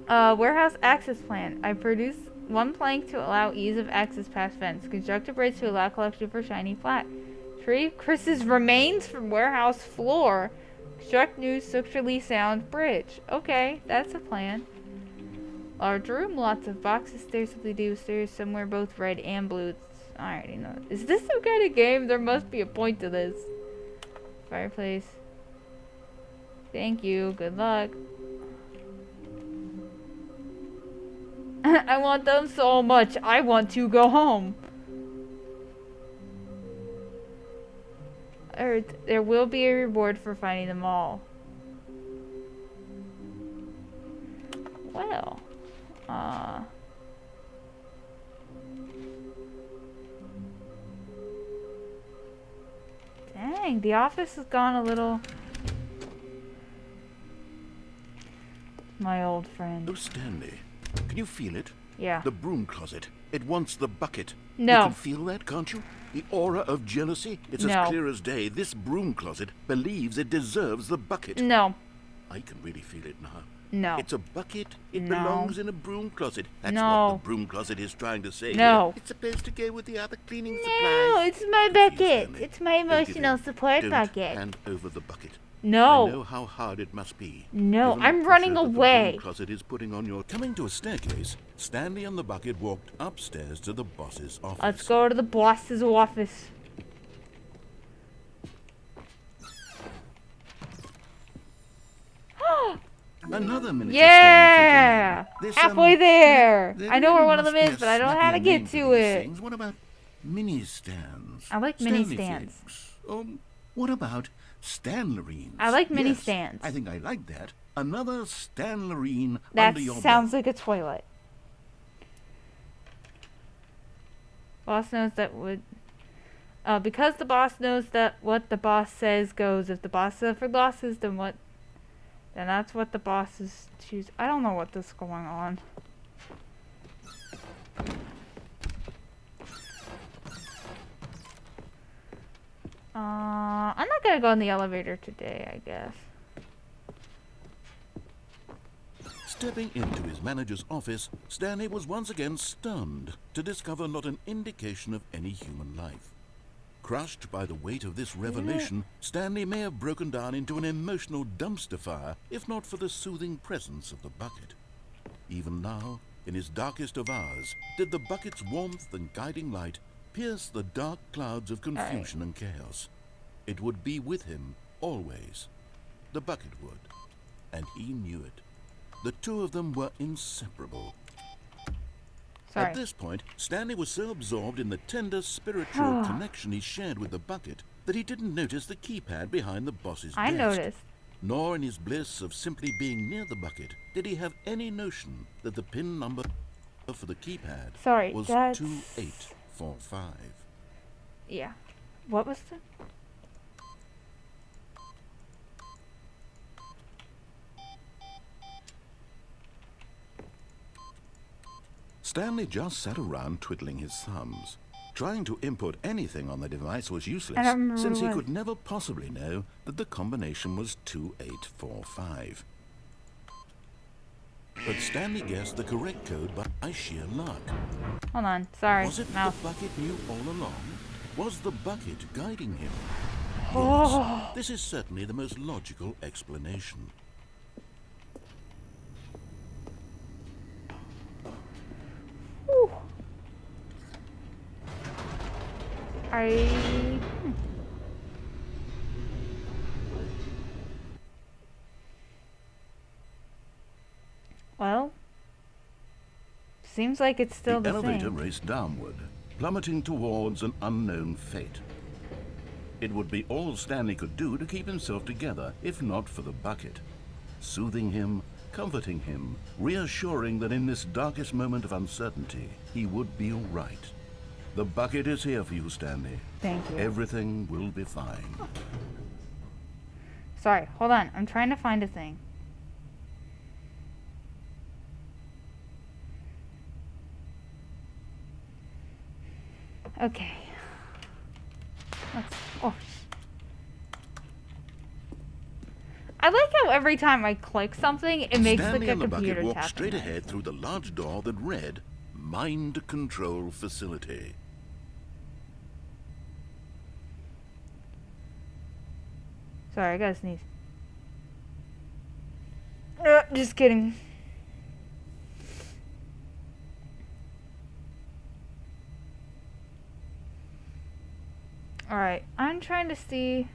Warehouse access plan. I produced one plank to allow ease of access past fence. Construct a bridge to allow collection for shiny flat. Retrieve Chris's remains from warehouse floor. Construct new structurally sound bridge. Okay, that's a plan. Large room, lots of boxes, stairs, do stairs somewhere both red and blue. I already know. Is this some kind of game? There must be a point to this. Fireplace. Thank you. Good luck. I want them so much. I want to go home. There will be a reward for finding them all. Well, dang, the office has gone a little... My old friend. Oh, Stanley, can you feel it? Yeah. The broom closet. It wants the bucket. No. You can feel that, can't you? The aura of jealousy. It's No. as clear as day. This broom closet believes it deserves the bucket. No. I can really feel it now. No. It's a bucket. It No. belongs in a broom closet. That's No. what the broom closet is trying to say. No. Here. It's supposed to go with the other cleaning No, supplies. it's my Confused, bucket. Stanley. It's my Don't give emotional in. support Don't bucket. hand over the bucket. No. I know how hard it must be. No, given the I'm pressure running that away. The broom closet is putting on your. Coming to a staircase, Stanley and the bucket walked upstairs to the boss's office. Let's go to the boss's office. Another miniature Yeah! stand for This, Halfway there! there I know where really one of them must be is, a but I don't know how to snappier name get for to these it. things. What about mini stands? I like mini Stanley stands. flags. What about Stanlerines? I like mini Yes, stands. I think I like that. Another Stanlerine That under your sounds belt. like a toilet. Boss knows that would... because the boss knows that what the boss says goes. If the boss says for losses, then what... Then that's what the bosses choose. I don't know what is going on. I'm not gonna go in the elevator today, I guess. Stepping into his manager's office, Stanley was once again stunned to discover not an indication of any human life. Crushed by the weight of this revelation, Stanley may have broken down into an emotional dumpster fire if not for the soothing presence of the bucket. Even now, in his darkest of hours, did the bucket's warmth and guiding light pierce the dark clouds of confusion and chaos. It would be with him always. The bucket would, and he knew it. The two of them were inseparable. Sorry. At this point, Stanley was so absorbed in the tender spiritual connection he shared with the bucket that he didn't notice the keypad behind the boss's I desk. noticed. Nor in his bliss of simply being near the bucket did he have any notion that the pin number for the keypad Sorry, was that's... 2845. Yeah. What was the... Stanley just sat around twiddling his thumbs. Trying to input anything on the device was useless, I don't remember since what he it was. could never possibly know that the combination was 2845. But Stanley guessed the correct code by sheer luck. Hold on. Sorry. Was it Mouse. the bucket knew all along? Was the bucket guiding him? Oh. Yes, this is certainly the most logical explanation. Whew. Well, seems like it's still the elevator same. raced downward, plummeting towards an unknown fate. It would be all Stanley could do to keep himself together, if not for the bucket. Soothing him, comforting him, reassuring that in this darkest moment of uncertainty, he would be all right. The bucket is here for you, Stanley. Thank you. Everything will be fine. Sorry, hold on. I'm trying to find a thing. Okay. Oh. I like how every time I click something, it makes Stanley like a and the computer bucket walked tapping. straight ahead through the large door that read, Mind Control Facility. Sorry, I gotta sneeze. Just kidding. Alright, I'm trying to see...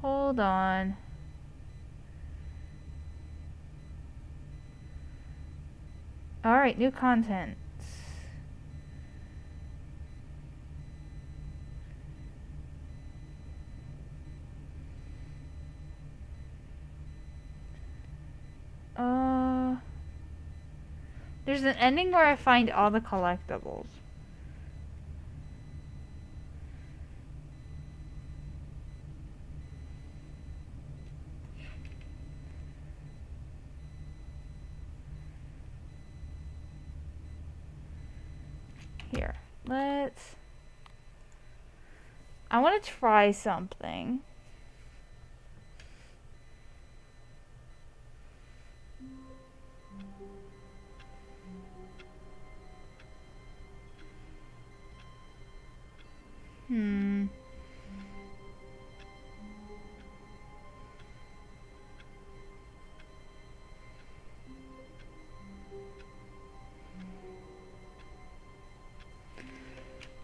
Hold on. Alright, new content. There's an ending where I find all the collectibles. Here, let's... I want to try something.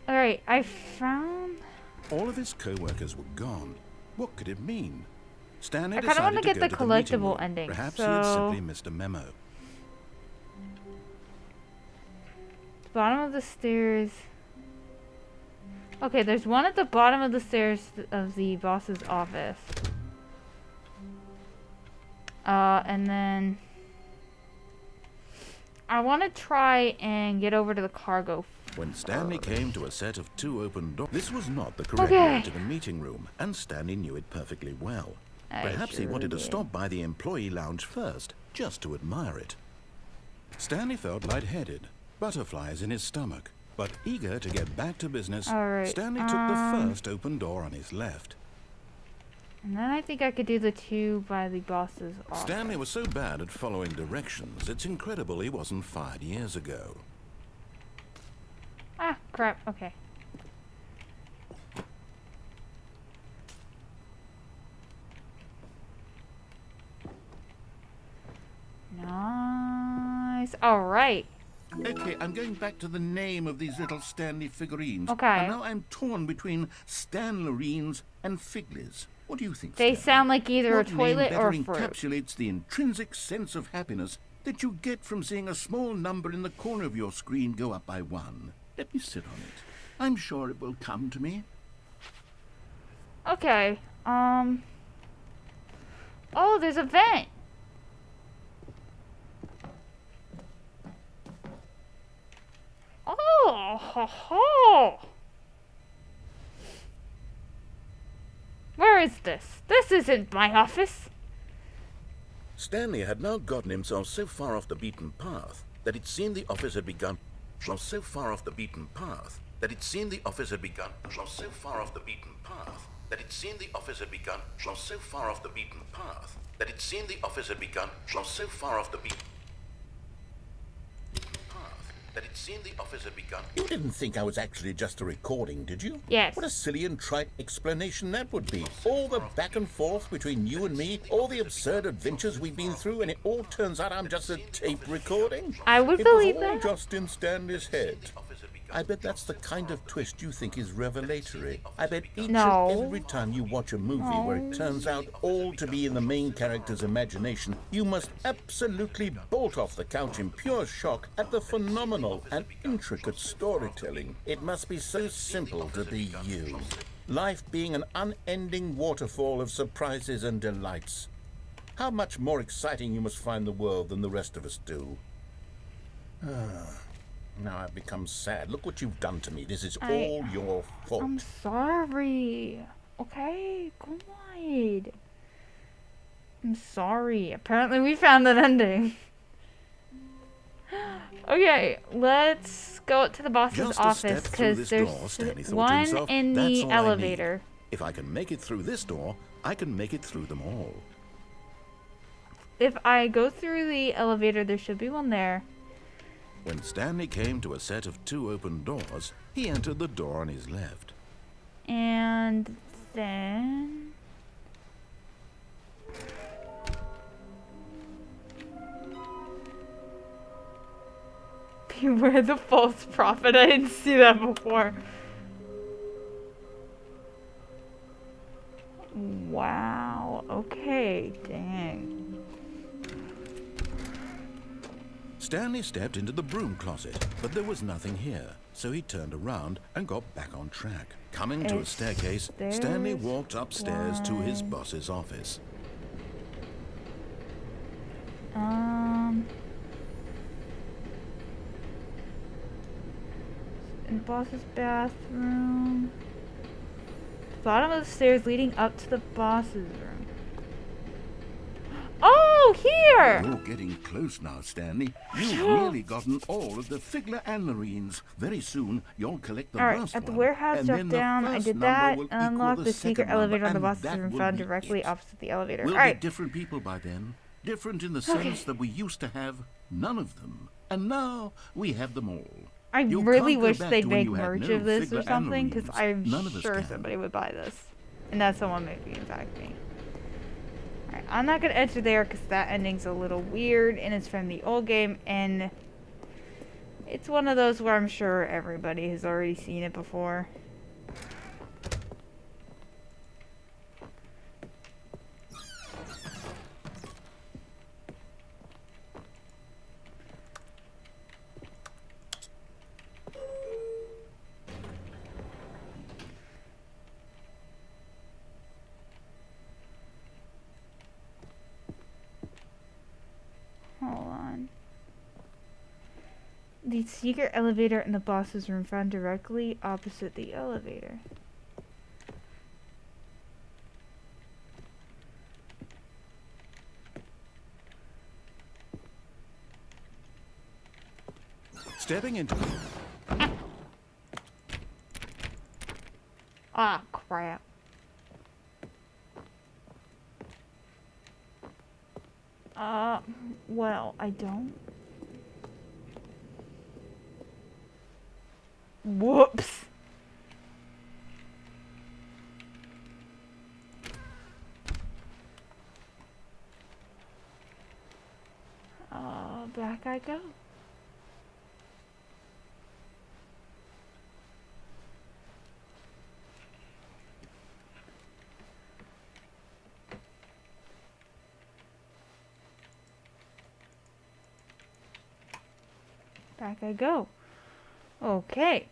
Alright, I found... All of his co-workers were gone. What could it mean? Stanley I kind of want decided to get the go to the meeting collectible room. ending. Perhaps so... he had simply missed a memo. Bottom of the stairs. Okay, there's one at the bottom of the stairs of the boss's office. And then I want to try and get over to the cargo. When Stanley came to a set of 2 open doors, this was not the correct way to the meeting room, and Stanley knew it perfectly well. Perhaps he wanted to stop by the employee lounge first, just to admire it. Stanley felt lightheaded, butterflies in his stomach, but eager to get back to business. Stanley took the first open door on his left. And then I think I could do the 2 by the boss's office. Stanley was so bad at following directions, it's incredible he wasn't fired years ago. Ah, crap. Okay. Nice. All right. Okay, I'm going back to the name of these little Stanley figurines. Okay. And now I'm torn between Stanlerines and Figlies. What do you think, They Stanley? sound like either What a toilet name or a better fruit. encapsulates the intrinsic sense of happiness that you get from seeing a small number in the corner of your screen go up by 1? Let me sit on it. I'm sure it will come to me. Okay. Oh, there's a vent. Oh, ho, ho. Where is this? This isn't my office. Stanley had now gotten himself so far off the beaten path that it seemed the office had begun. So far off the beaten path that it seemed the office had begun. So far off the beaten path that it seemed the office had begun. So far off the beaten path that it seemed the office had begun. So far off the beaten path that it seemed the office had begun. You didn't think I was actually just a recording, did you? Yes. What a silly and trite explanation that would be. All the back and forth between you and me, all the absurd adventures we've been through, and it all turns out I'm just a tape recording? I would It believe was all that. just in Stanley's head. I bet that's the kind of twist you think is revelatory. I bet each No. and every time you watch a movie where it turns out all to be in the main character's imagination, you must absolutely bolt off the couch in pure shock at the phenomenal and intricate storytelling. It must be so simple to be you. Life being an unending waterfall of surprises and delights. How much more exciting you must find the world than the rest of us do. Now I've become sad. Look what you've done to me. This is all your fault. I'm sorry. Okay, go on. I'm sorry. Apparently we found an ending. Okay, let's go to the boss's Just a office step through because this there's door, Stanley thought to one himself, in "That's the all I elevator. need. If I can make it through this door, I can make it through them all." If I go through the elevator, there should be one there. When Stanley came to a set of 2 open doors, he entered the door on his left. And then... Beware the false prophet. I didn't see that before. Wow. Okay. Dang. Stanley stepped into the broom closet, but there was nothing here, so he turned around and got back on track. Coming to a staircase, Stanley walked upstairs to his boss's office. in boss's bathroom. Bottom of the stairs leading up to the boss's room. Oh, here! You're getting close now, Stanley. You've nearly gotten all of the Figler and Marines. Very soon, you'll collect the Alright, last at the one, warehouse, and drop then the down. I first did number that will and equal unlocked the secret second number, elevator on the and boss's that room will found be directly it. opposite the elevator. We'll Alright. be different people by then. Different in the sense that we used to have none of them. And now we have them all. I You really can't go wish back they'd to when make you had merch no of this Figler or and something, because Marines. I'm None of us sure can. somebody would buy this. And that someone may be, in fact, me. Alright, I'm not going to enter there because that ending's a little weird, and it's from the old game, and it's one of those where I'm sure everybody has already seen it before. Hold on. The secret elevator in the boss's room found directly opposite the elevator. Stepping into Ah, crap. Well, I don't. Whoops. Back I go. Back I go. Okay.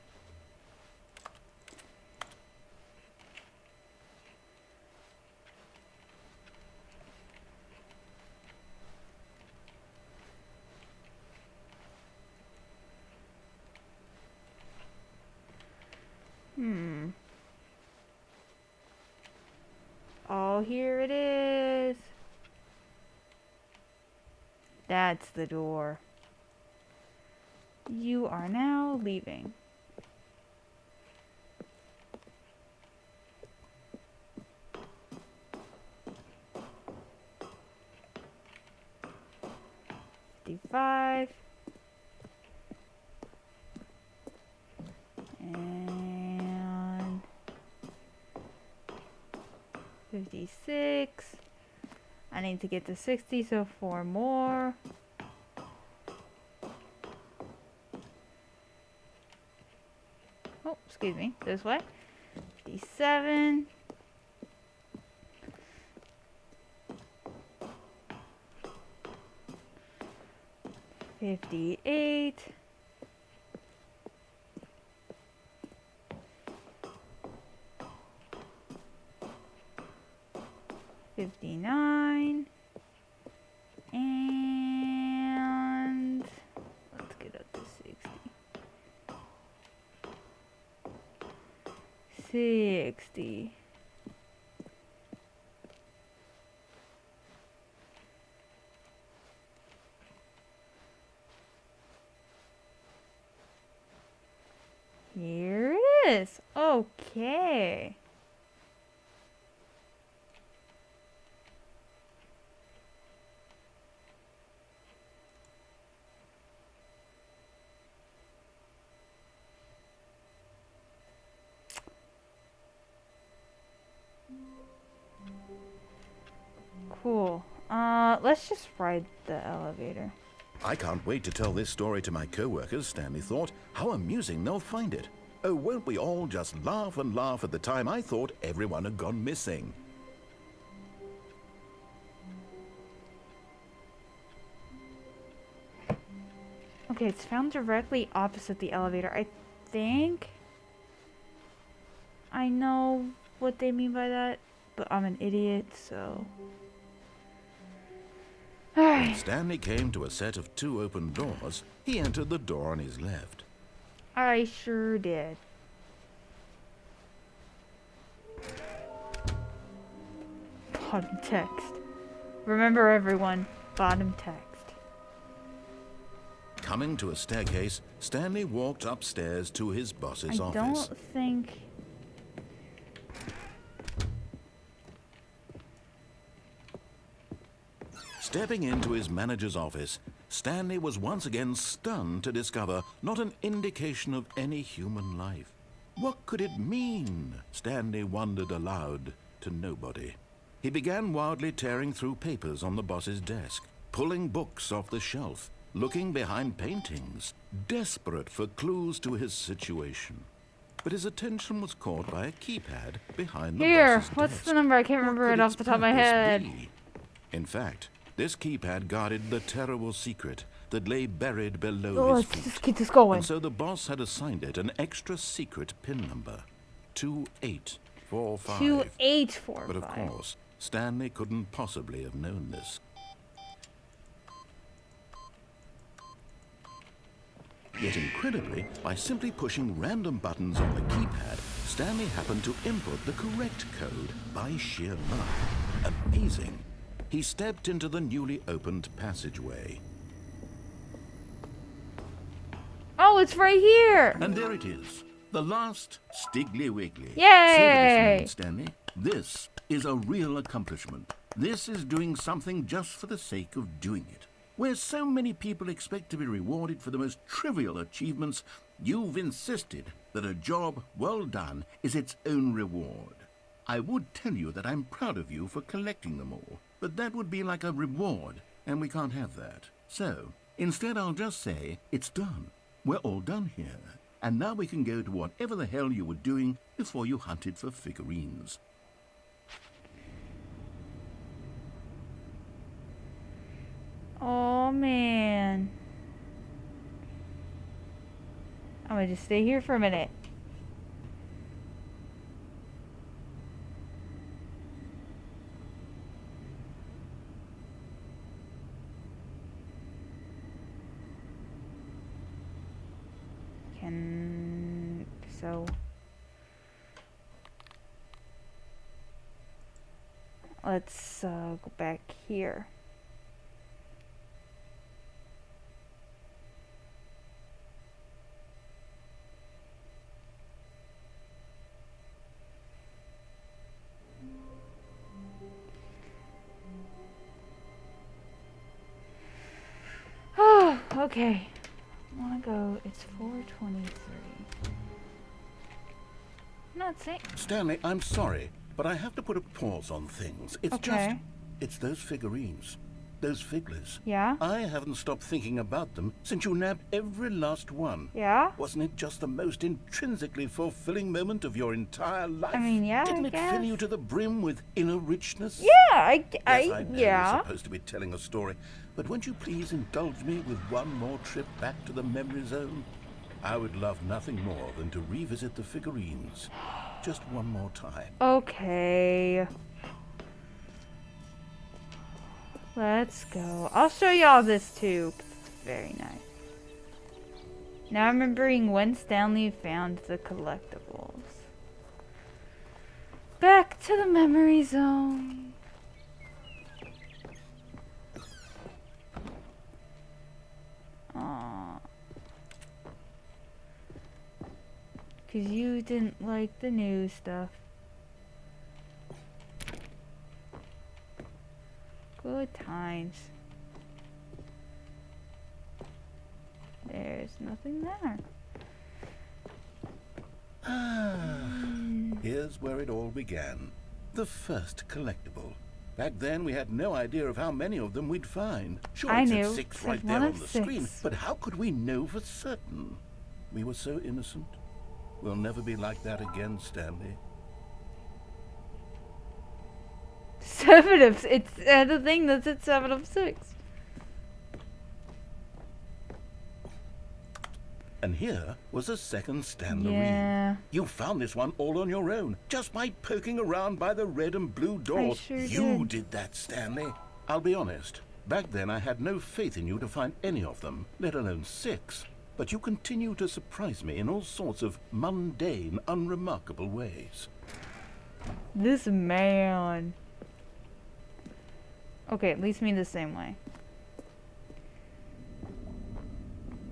Oh, here it is. That's the door. You are now leaving. $55. And 56. I need to get to 60, so 4 more. Oh, excuse me, this way. 57. $58. $59. And let's get up to 60. Here it is. Okay. Cool. Let's just ride the elevator. I can't wait to tell this story to my co-workers, Stanley thought. How amusing they'll find it. Oh, won't we all just laugh and laugh at the time I thought everyone had gone missing. Okay, it's found directly opposite the elevator. I think I know what they mean by that, but I'm an idiot, so... Alright. Stanley came to a set of 2 open doors. He entered the door on his left. I sure did. Bottom text. Remember everyone, bottom text. Coming to a staircase, Stanley walked upstairs to his boss's I office. don't think... Stepping into his manager's office, Stanley was once again stunned to discover not an indication of any human life. What could it mean? Stanley wondered aloud to nobody. He began wildly tearing through papers on the boss's desk, pulling books off the shelf, looking behind paintings, desperate for clues to his situation. But his attention was caught by a keypad behind the Here, boss's what's desk. the number? I can't What remember could it off its the top of my purpose head. be? In fact, this keypad guarded the terrible secret that lay buried below Oh, his let's feet. just keep this going. And so the boss had assigned it an extra secret PIN number, 2845. 2845. But of course, Stanley couldn't possibly have known this. Yet incredibly, by simply pushing random buttons on the keypad, Stanley happened to input the correct code by sheer luck. Amazing. He stepped into the newly opened passageway. Oh, it's right here. And there it is. The last Stiggly Wiggly. Yay! So this, Stanley, this is a real accomplishment. This is doing something just for the sake of doing it. Where so many people expect to be rewarded for the most trivial achievements, you've insisted that a job well done is its own reward. I would tell you that I'm proud of you for collecting them all, but that would be like a reward, and we can't have that. So, instead I'll just say, it's done. We're all done here. And now we can go to whatever the hell you were doing before you hunted for figurines. Oh, man. I'm gonna just stay here for a minute. So let's go back here. Oh, okay. I wanna go. It's 4:23. Not saying. Stanley, I'm sorry, but I have to put a pause on things. It's Okay. it's those figurines. Those figglers. Yeah? I haven't stopped thinking about them since you nabbed every last one. Yeah? Wasn't it just the most intrinsically fulfilling moment of your entire life? I mean, yeah, Didn't I it fill guess. you to the brim with inner richness? Yeah, I Yes, I know yeah. you're supposed to be telling a story, but won't you please indulge me with one more trip back to the memory zone? I would love nothing more than to revisit the figurines. Just one more time. Okay. Let's go. I'll show y'all this too. 'Cause it's very nice. Now I'm remembering when Stanley found the collectibles. Back to the memory zone. Aww. 'Cause you didn't like the new stuff. Good times. There's nothing there. Here's where it all began. The first collectible. Back then, we had no idea of how many of them we'd find. Sure, I it said knew. 6 Said right one there of on the 6. screen, but how could we know for certain? We were so innocent. We'll never be like that again, Stanley. 7 of it's the thing that's at 7 of 6. And here was a second Stanley. Yeah. You found this one all on your own, just by poking around by the red and blue doors. sure You did. did that, Stanley. I'll be honest. Back then, I had no faith in you to find any of them, let alone 6. but you continue to surprise me in all sorts of mundane, unremarkable ways. This man. Okay, it leads me the same way.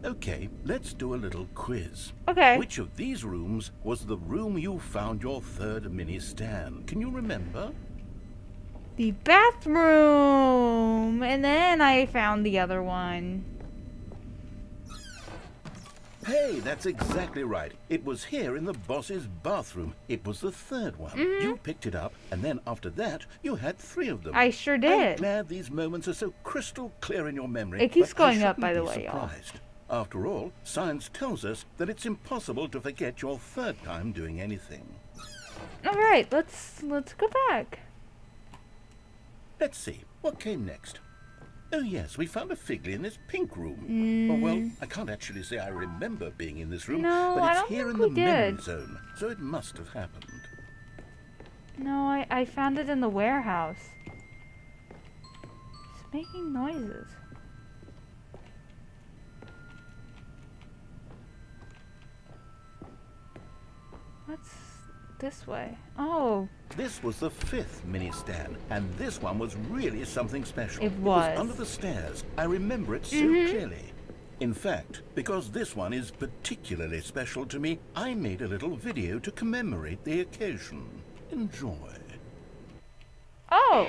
Okay, let's do a little quiz. Okay. Which of these rooms was the room you found your third mini Stan? Can you remember? The bathroom! And then I found the other one. Hey, that's exactly right. It was here in the boss's bathroom. It was the third one. You picked it up, and then after that, you had 3 of them. I sure I'm did. glad these moments are so crystal clear in your memory. It keeps but I going up, by shouldn't the be way, y'all. surprised. After all, science tells us that it's impossible to forget your third time doing anything. Alright, let's go back. Let's see, what came next? Oh yes, we found a Figley in this pink room. Oh well, I can't actually say I remember being in this room, No, but I it's don't here think in the we did. memory zone, so it must have happened. No, I found it in the warehouse. It's making noises. What's this way? Oh, This was the 5th mini Stan, and this one was really something special. It was. under the stairs. I remember it so clearly. In fact, because this one is particularly special to me, I made a little video to commemorate the occasion. Enjoy. oh!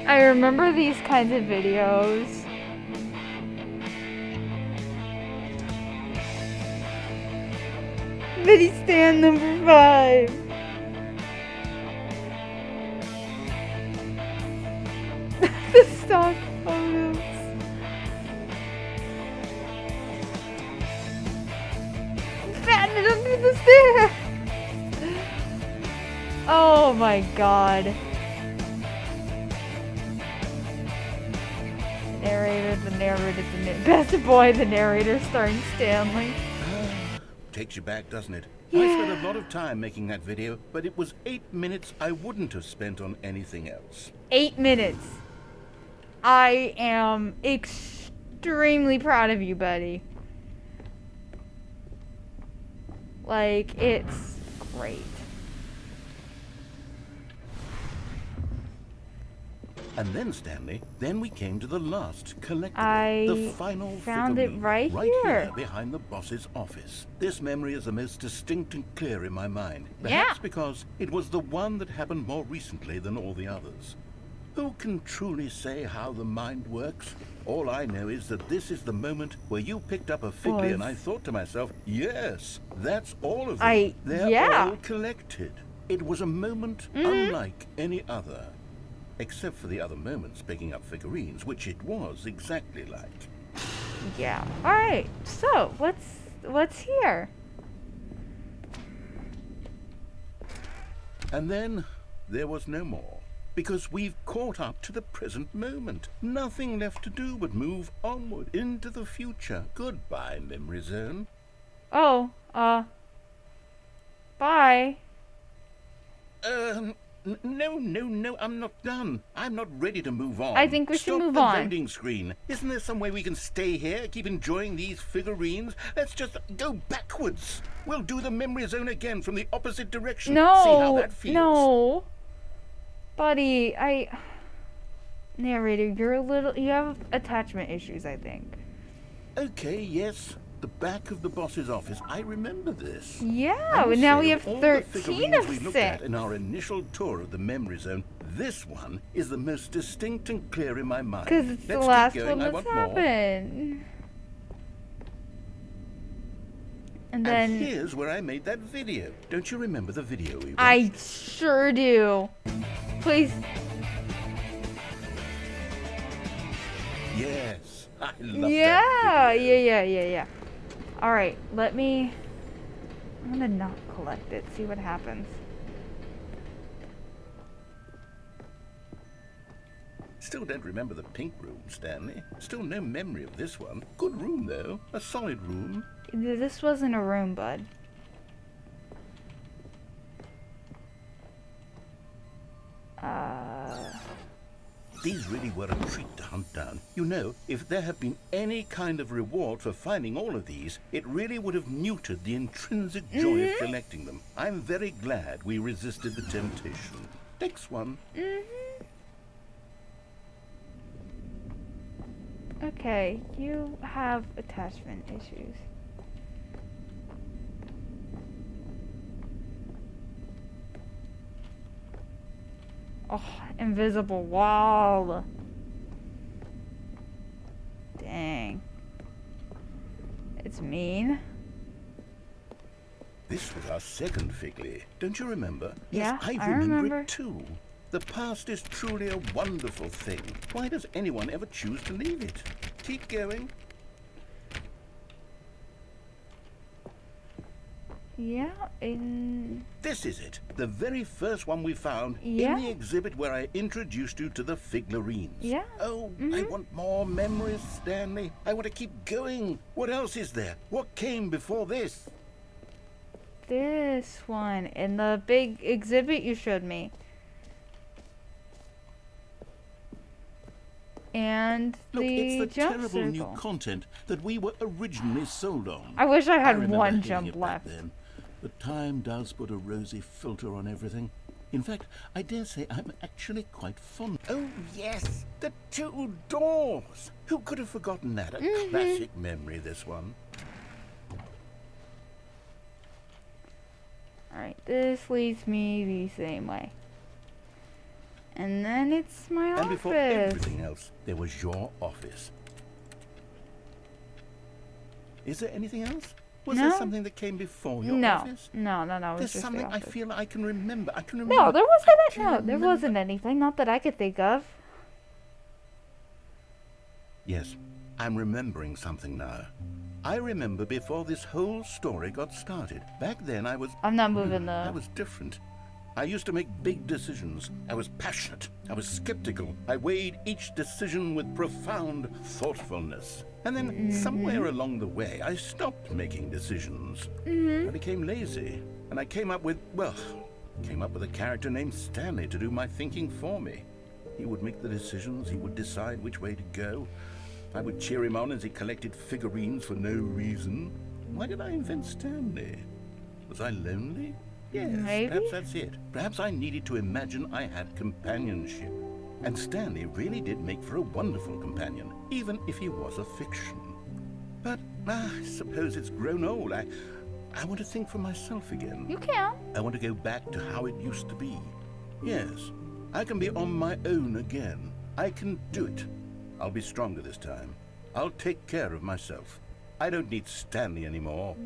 I remember these kinds of videos. Mini stand number 5. The stock photos. Found it under the stairs. Oh my god. The narrator, best boy, the narrator, starring Stanley. Takes you back, doesn't it? Yeah. I spent a lot of time making that video, but it was 8 minutes I wouldn't have spent on anything else. 8 minutes. I am extremely proud of you, buddy. Like, it's great. And then, Stanley, then we came to the last collectible, I the final found it figurine, right here here. behind the boss's office. This memory is the most distinct and clear in my mind, Yeah. perhaps because it was the one that happened more recently than all the others. Who can truly say how the mind works? All I know is that this is the moment where you picked up a Figley, and I thought to myself, yes, that's all of them. They're yeah. all collected. It was a moment unlike any other. Except for the other moments picking up figurines, which it was exactly like. Yeah. Alright, so, what's here? And then there was no more. Because we've caught up to the present moment. Nothing left to do but move onward into the future. Goodbye, memory zone. Oh, bye. No, I'm not done. I'm not ready to move on. I think we should Stop move the on. loading screen. Isn't there some way we can stay here, keep enjoying these figurines? Let's just go backwards. We'll do the memory zone again from the opposite direction. See how that feels. No. Buddy, Narrator, you have attachment issues, I think. Okay, yes. The back of the boss's office. I remember this. Yeah, I would now say we of have all the 13 figurines of we looked 6. at in our initial tour of the memory zone, this one is the most distinct and clear in my mind. Because it's the Let's last keep one going. I that's want more. happened. And then... And here's where I made that video. Don't you remember the video we watched? I sure do. Please. Yes, I love Yeah, that video. yeah. Alright, I'm gonna not collect it, see what happens. Still don't remember the pink room, Stanley. Still no memory of this one. Good room, though. A solid room. This wasn't a room, bud. These really were a treat to hunt down. You know, if there had been any kind of reward for finding all of these, it really would have neutered the intrinsic joy of collecting them. I'm very glad we resisted the temptation. Next one. Okay, you have attachment issues. Oh, invisible wall. Dang. It's mean. This was our second Figley. Don't you remember? Yeah, yes, I I remember remember it too. The past is truly a wonderful thing. Why does anyone ever choose to leave it? Keep going. Yeah, in... This is it. The very first one we found Yeah. in the exhibit where I introduced you to the figurines. Yeah. Oh, I want more memories, Stanley. I want to keep going. What else is there? What came before this? This one, in the big exhibit you showed me. And Look, the it's the jump terrible circle. new content that we were originally sold on. I wish I had remember one hating jump it back left. then, but time does put a rosy filter on everything. In fact, I dare say I'm actually quite fond. Oh, yes, the two doors. Who could have forgotten that? A classic memory, this one. Alright, this leads me the same way. And then it's my And before office. everything else, there was your office. Is there anything else? Was there No. something that came before your No, office? no, it was There's just something the I office. feel I can remember. I can remember. No, there I wasn't can no, there remember. wasn't anything, not that I could think of. Yes, I'm remembering something now. I remember before this whole story got started. Back then I was... I'm not moving I the... was different. I used to make big decisions. I was passionate. I was skeptical. I weighed each decision with profound thoughtfulness. And then somewhere along the way, I stopped making decisions. I became lazy. And I came up with a character named Stanley to do my thinking for me. He would make the decisions. He would decide which way to go. I would cheer him on as he collected figurines for no reason. Why did I invent Stanley? Was I lonely? Yes, Maybe. perhaps that's it. Perhaps I needed to imagine I had companionship. And Stanley really did make for a wonderful companion, even if he was a fiction. But I suppose it's grown old. I want to think for myself again. You can. I want to go back to how it used to be. Yes, I can be on my own again. I can do it. I'll be stronger this time. I'll take care of myself. I don't need Stanley anymore.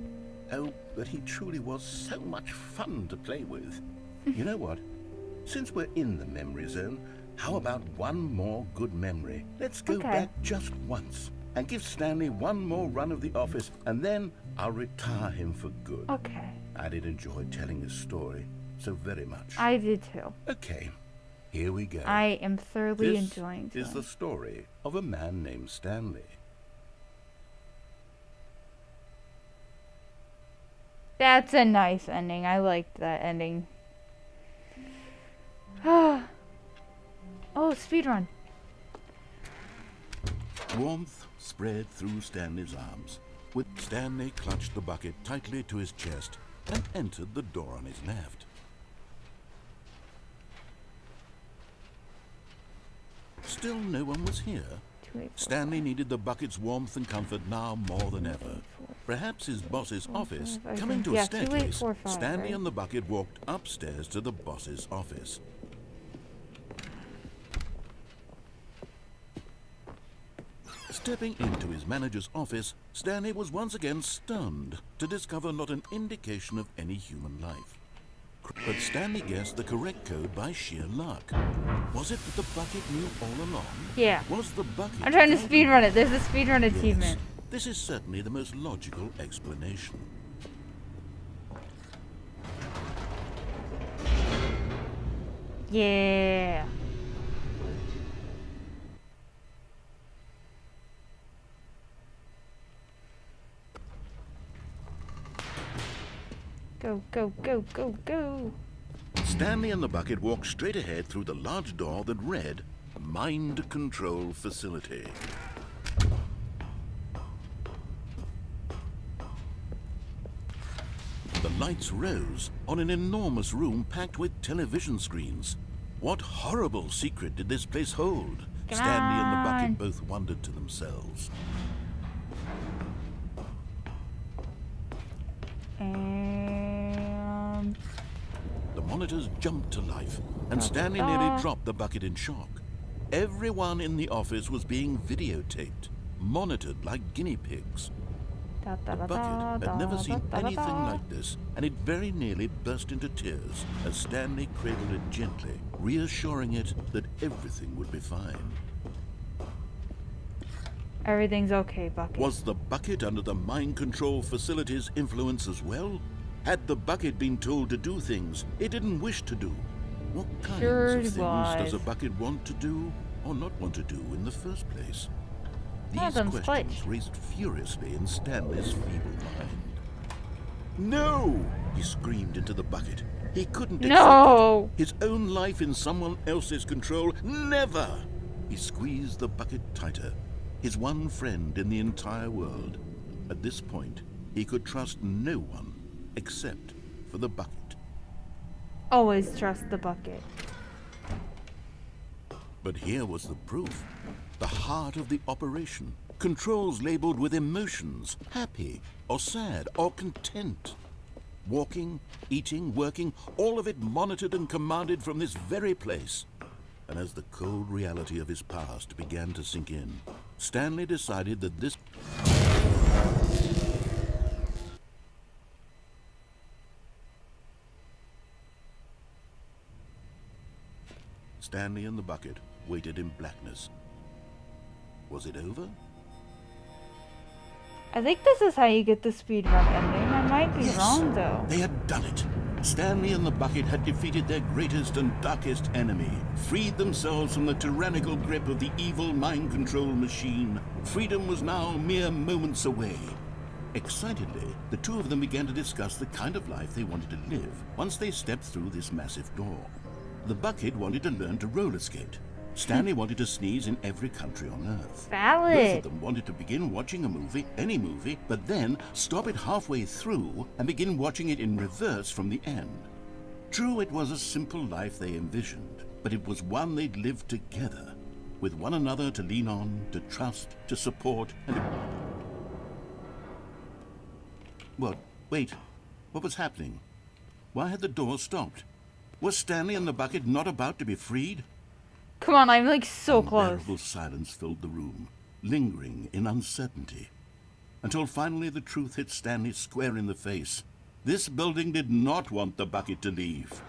Oh, but he truly was so much fun to play with. You know what? Since we're in the memory zone, how about one more good memory? Let's go Okay. back just once and give Stanley one more run of the office, and then I'll retire him for good. Okay. I did enjoy telling his story so very much. I did too. Okay, here we go. I am thoroughly This enjoying is the it. story of a man named Stanley. That's a nice ending. I liked that ending. Oh, speedrun. Warmth spread through Stanley's arms. With Stanley clutched the bucket tightly to his chest and entered the door on his left. Still no one was here. 2, 8, 4, Stanley needed the bucket's warmth and comfort now more than ever. Perhaps his boss's office. I Coming think- to yeah, a 2, 8, staircase, 4, 5, Stanley right? and the bucket walked upstairs to the boss's office. Stepping into his manager's office, Stanley was once again stunned to discover not an indication of any human life. But Stanley guessed the correct code by sheer luck. Was it that the bucket knew all along? Yeah. Was the bucket... I'm trying to guiding speedrun it. There's a speedrun Yes, achievement. this is certainly the most logical explanation. Yeah. Go, go, go, go, go. Stanley and the bucket walked straight ahead through the large door that read, Mind Control Facility. The lights rose on an enormous room packed with television screens. What horrible secret did this place hold? Come Stanley and the on. bucket both wondered to themselves. And The monitors jumped to life, and Stanley nearly dropped the bucket in shock. Everyone in the office was being videotaped, monitored like guinea pigs. da, da, The da, bucket da, had never da, seen da, da, anything da. like this, and it very nearly burst into tears as Stanley cradled it gently, reassuring it that everything would be fine. Everything's okay, Bucket. Was the bucket under the mind control facility's influence as well? Had the bucket been told to do things it didn't wish to do? What kinds Sure of it things was. does a bucket want to do or not want to do in the first place? One of These them's questions glitched. raced furiously in Stanley's feeble mind. No! He screamed into the bucket. He couldn't accept No! it. His own life in someone else's control. Never! He squeezed the bucket tighter. His one friend in the entire world. At this point, he could trust no one except for the bucket. Always trust the Bucket. But here was the proof. The heart of the operation. Controls labeled with emotions, happy or sad or content. Walking, eating, working, all of it monitored and commanded from this very place. And as the cold reality of his past began to sink in, Stanley decided that this... Stanley and the bucket waited in blackness. Was it over? I think this is how you get the speedrun ending. I might be Yes, wrong though. they had done it. Stanley and the bucket had defeated their greatest and darkest enemy, freed themselves from the tyrannical grip of the evil mind control machine. Freedom was now mere moments away. Excitedly, the two of them began to discuss the kind of life they wanted to live once they stepped through this massive door. The bucket wanted to learn to roller skate. Stanley wanted to sneeze in every country on Earth. Both of Valid. them wanted to begin watching a movie, any movie, but then stop it halfway through and begin watching it in reverse from the end. True, it was a simple life they envisioned, but it was one they'd lived together, with one another to lean on, to trust, to support, and... What? Wait. What was happening? Why had the door stopped? Was Stanley and the bucket not about to be freed? Come on, I'm like so close. Unbearable silence filled the room, lingering in uncertainty, until finally the truth hit Stanley square in the face. This building did not want the bucket to leave.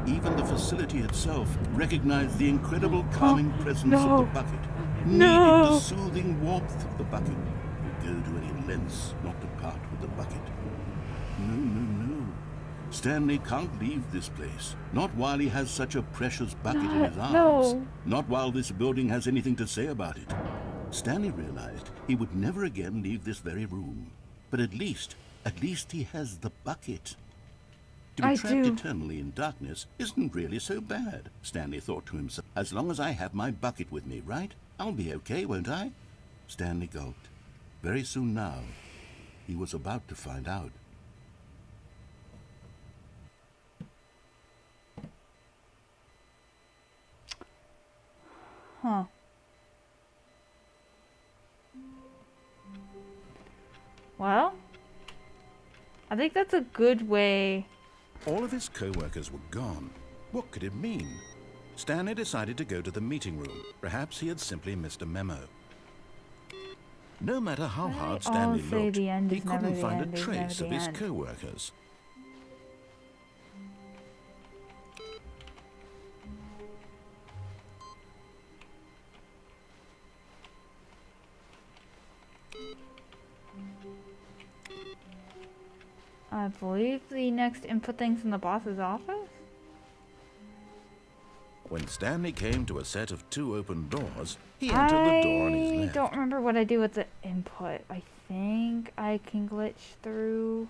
Even the facility itself recognized the incredible calming presence of the bucket, needed the soothing warmth of the bucket, would go to any lengths not to part with the bucket. No, no, no. Stanley can't leave this place. Not while he has such a precious bucket in his arms. No. Not while this building has anything to say about it. Stanley realized he would never again leave this very room. But at least he has the bucket. To be I trapped do. eternally in darkness isn't really so bad, Stanley thought to himself. As long as I have my bucket with me, right? I'll be okay, won't I? Stanley gulped. Very soon now, he was about to find out. Huh. Well, I think that's a good way. All of his co-workers were gone. What could it mean? Stanley decided to go to the meeting room. Perhaps he had simply missed a memo. No matter how hard Stanley say looked, the end he is never couldn't the find end a is trace never of the his end. co-workers. I believe the next input thing's in the boss's office? When Stanley came to a set of two open doors, he entered the door on his I left. don't remember what I do with the input. I think I can glitch through.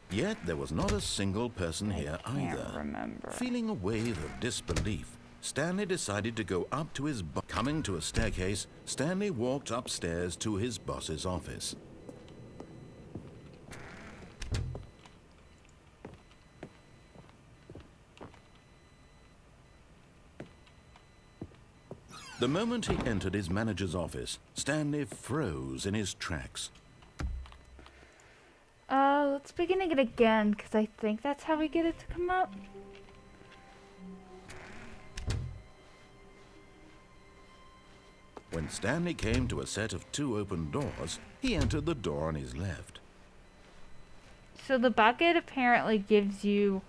Yet there was not a single person here Can't either. remember. Feeling a wave of disbelief, Stanley decided to go up to his coming to a staircase, Stanley walked upstairs to his boss's office. The moment he entered his manager's office, Stanley froze in his tracks. Let's begin it again, because I think that's how we get it to come up. When Stanley came to a set of 2 open doors, he entered the door on his left. So the bucket apparently gives you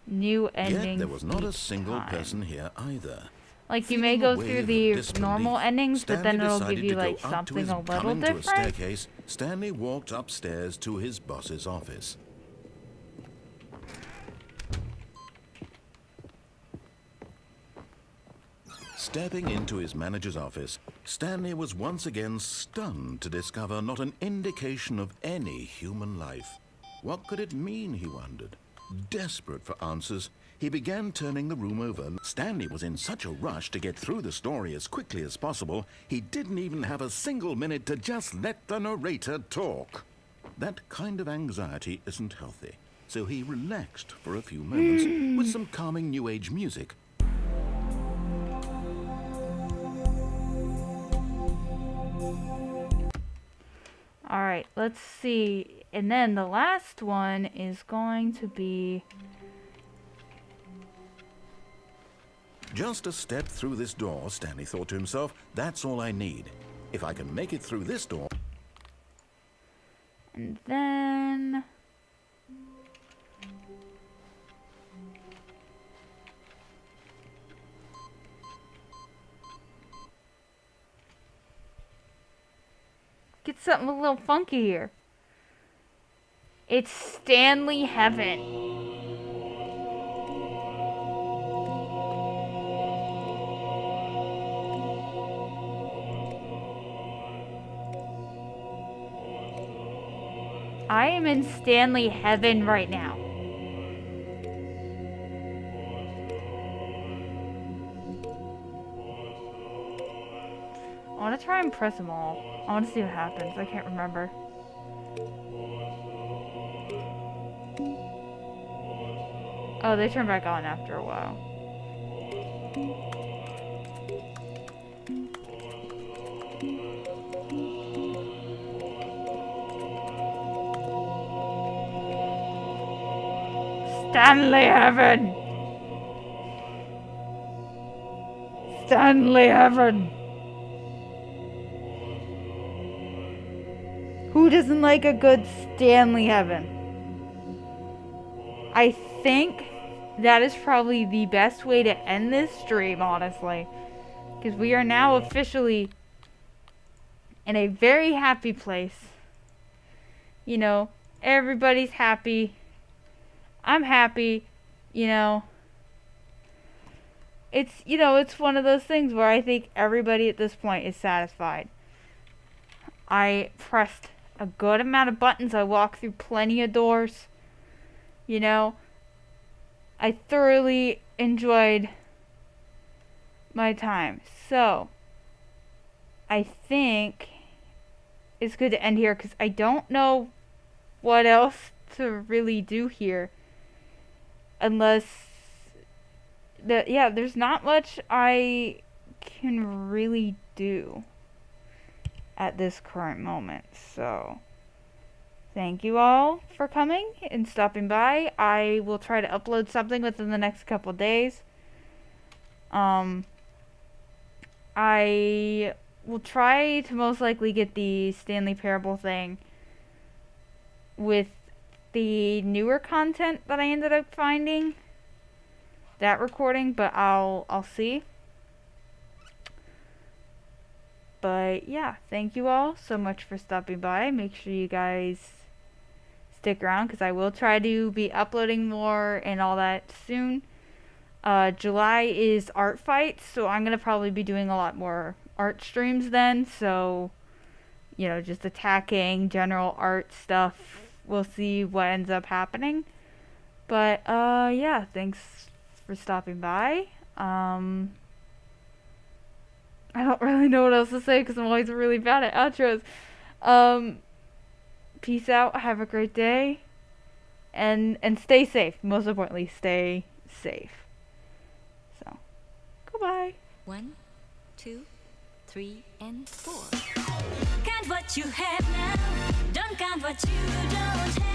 new endings. Yet there was not a each single time. person here either. Like, you may Feeling go a through wave the of disbelief, normal endings, but then Stanley it'll give decided you to go like up to something his a little coming to a different. staircase, Stanley walked upstairs to his boss's office. Stepping into his manager's office, Stanley was once again stunned to discover not an indication of any human life. What could it mean, he wondered. Desperate for answers, he began turning the room over. Stanley was in such a rush to get through the story as quickly as possible, he didn't even have a single minute to just let the narrator talk. That kind of anxiety isn't healthy, so he relaxed for a few moments with some calming New Age music. Alright, let's see. And then the last one is going to be... Just a step through this door, Stanley thought to himself, that's all I need. If I can make it through this door... And then... Get something a little funky here. It's Stanley Heaven. I am in Stanley Heaven right now. I want to try and press them all. I want to see what happens. I can't remember. Oh, they turn back on after a while. Stanley Heaven! Stanley Heaven! Who doesn't like a good Stanley Heaven? I think that is probably the best way to end this stream, honestly. Because we are now officially in a very happy place. You know, everybody's happy. I'm happy, you know. It's one of those things where I think everybody at this point is satisfied. I pressed a good amount of buttons. I walked through plenty of doors. You know, I thoroughly enjoyed my time. So, I think it's good to end here because I don't know what else to really do here. Unless, there's not much I can really do at this current moment. So, thank you all for coming and stopping by. I will try to upload something within the next couple days. I will try to most likely get the Stanley Parable thing with the newer content that I ended up finding, that recording, but I'll see. But yeah, thank you all so much for stopping by. Make sure you guys stick around because I will try to be uploading more and all that soon. July is art fight, so I'm gonna probably be doing a lot more art streams then. So, you know, just attacking general art stuff we'll see what ends up happening. But yeah, thanks for stopping by. I don't really know what else to say because I'm always really bad at outros. Peace out. Have a great day. And stay safe. Most importantly, stay safe. So, goodbye. 1, 2, 3, and 4. Count what you have now. Don't count what you don't have.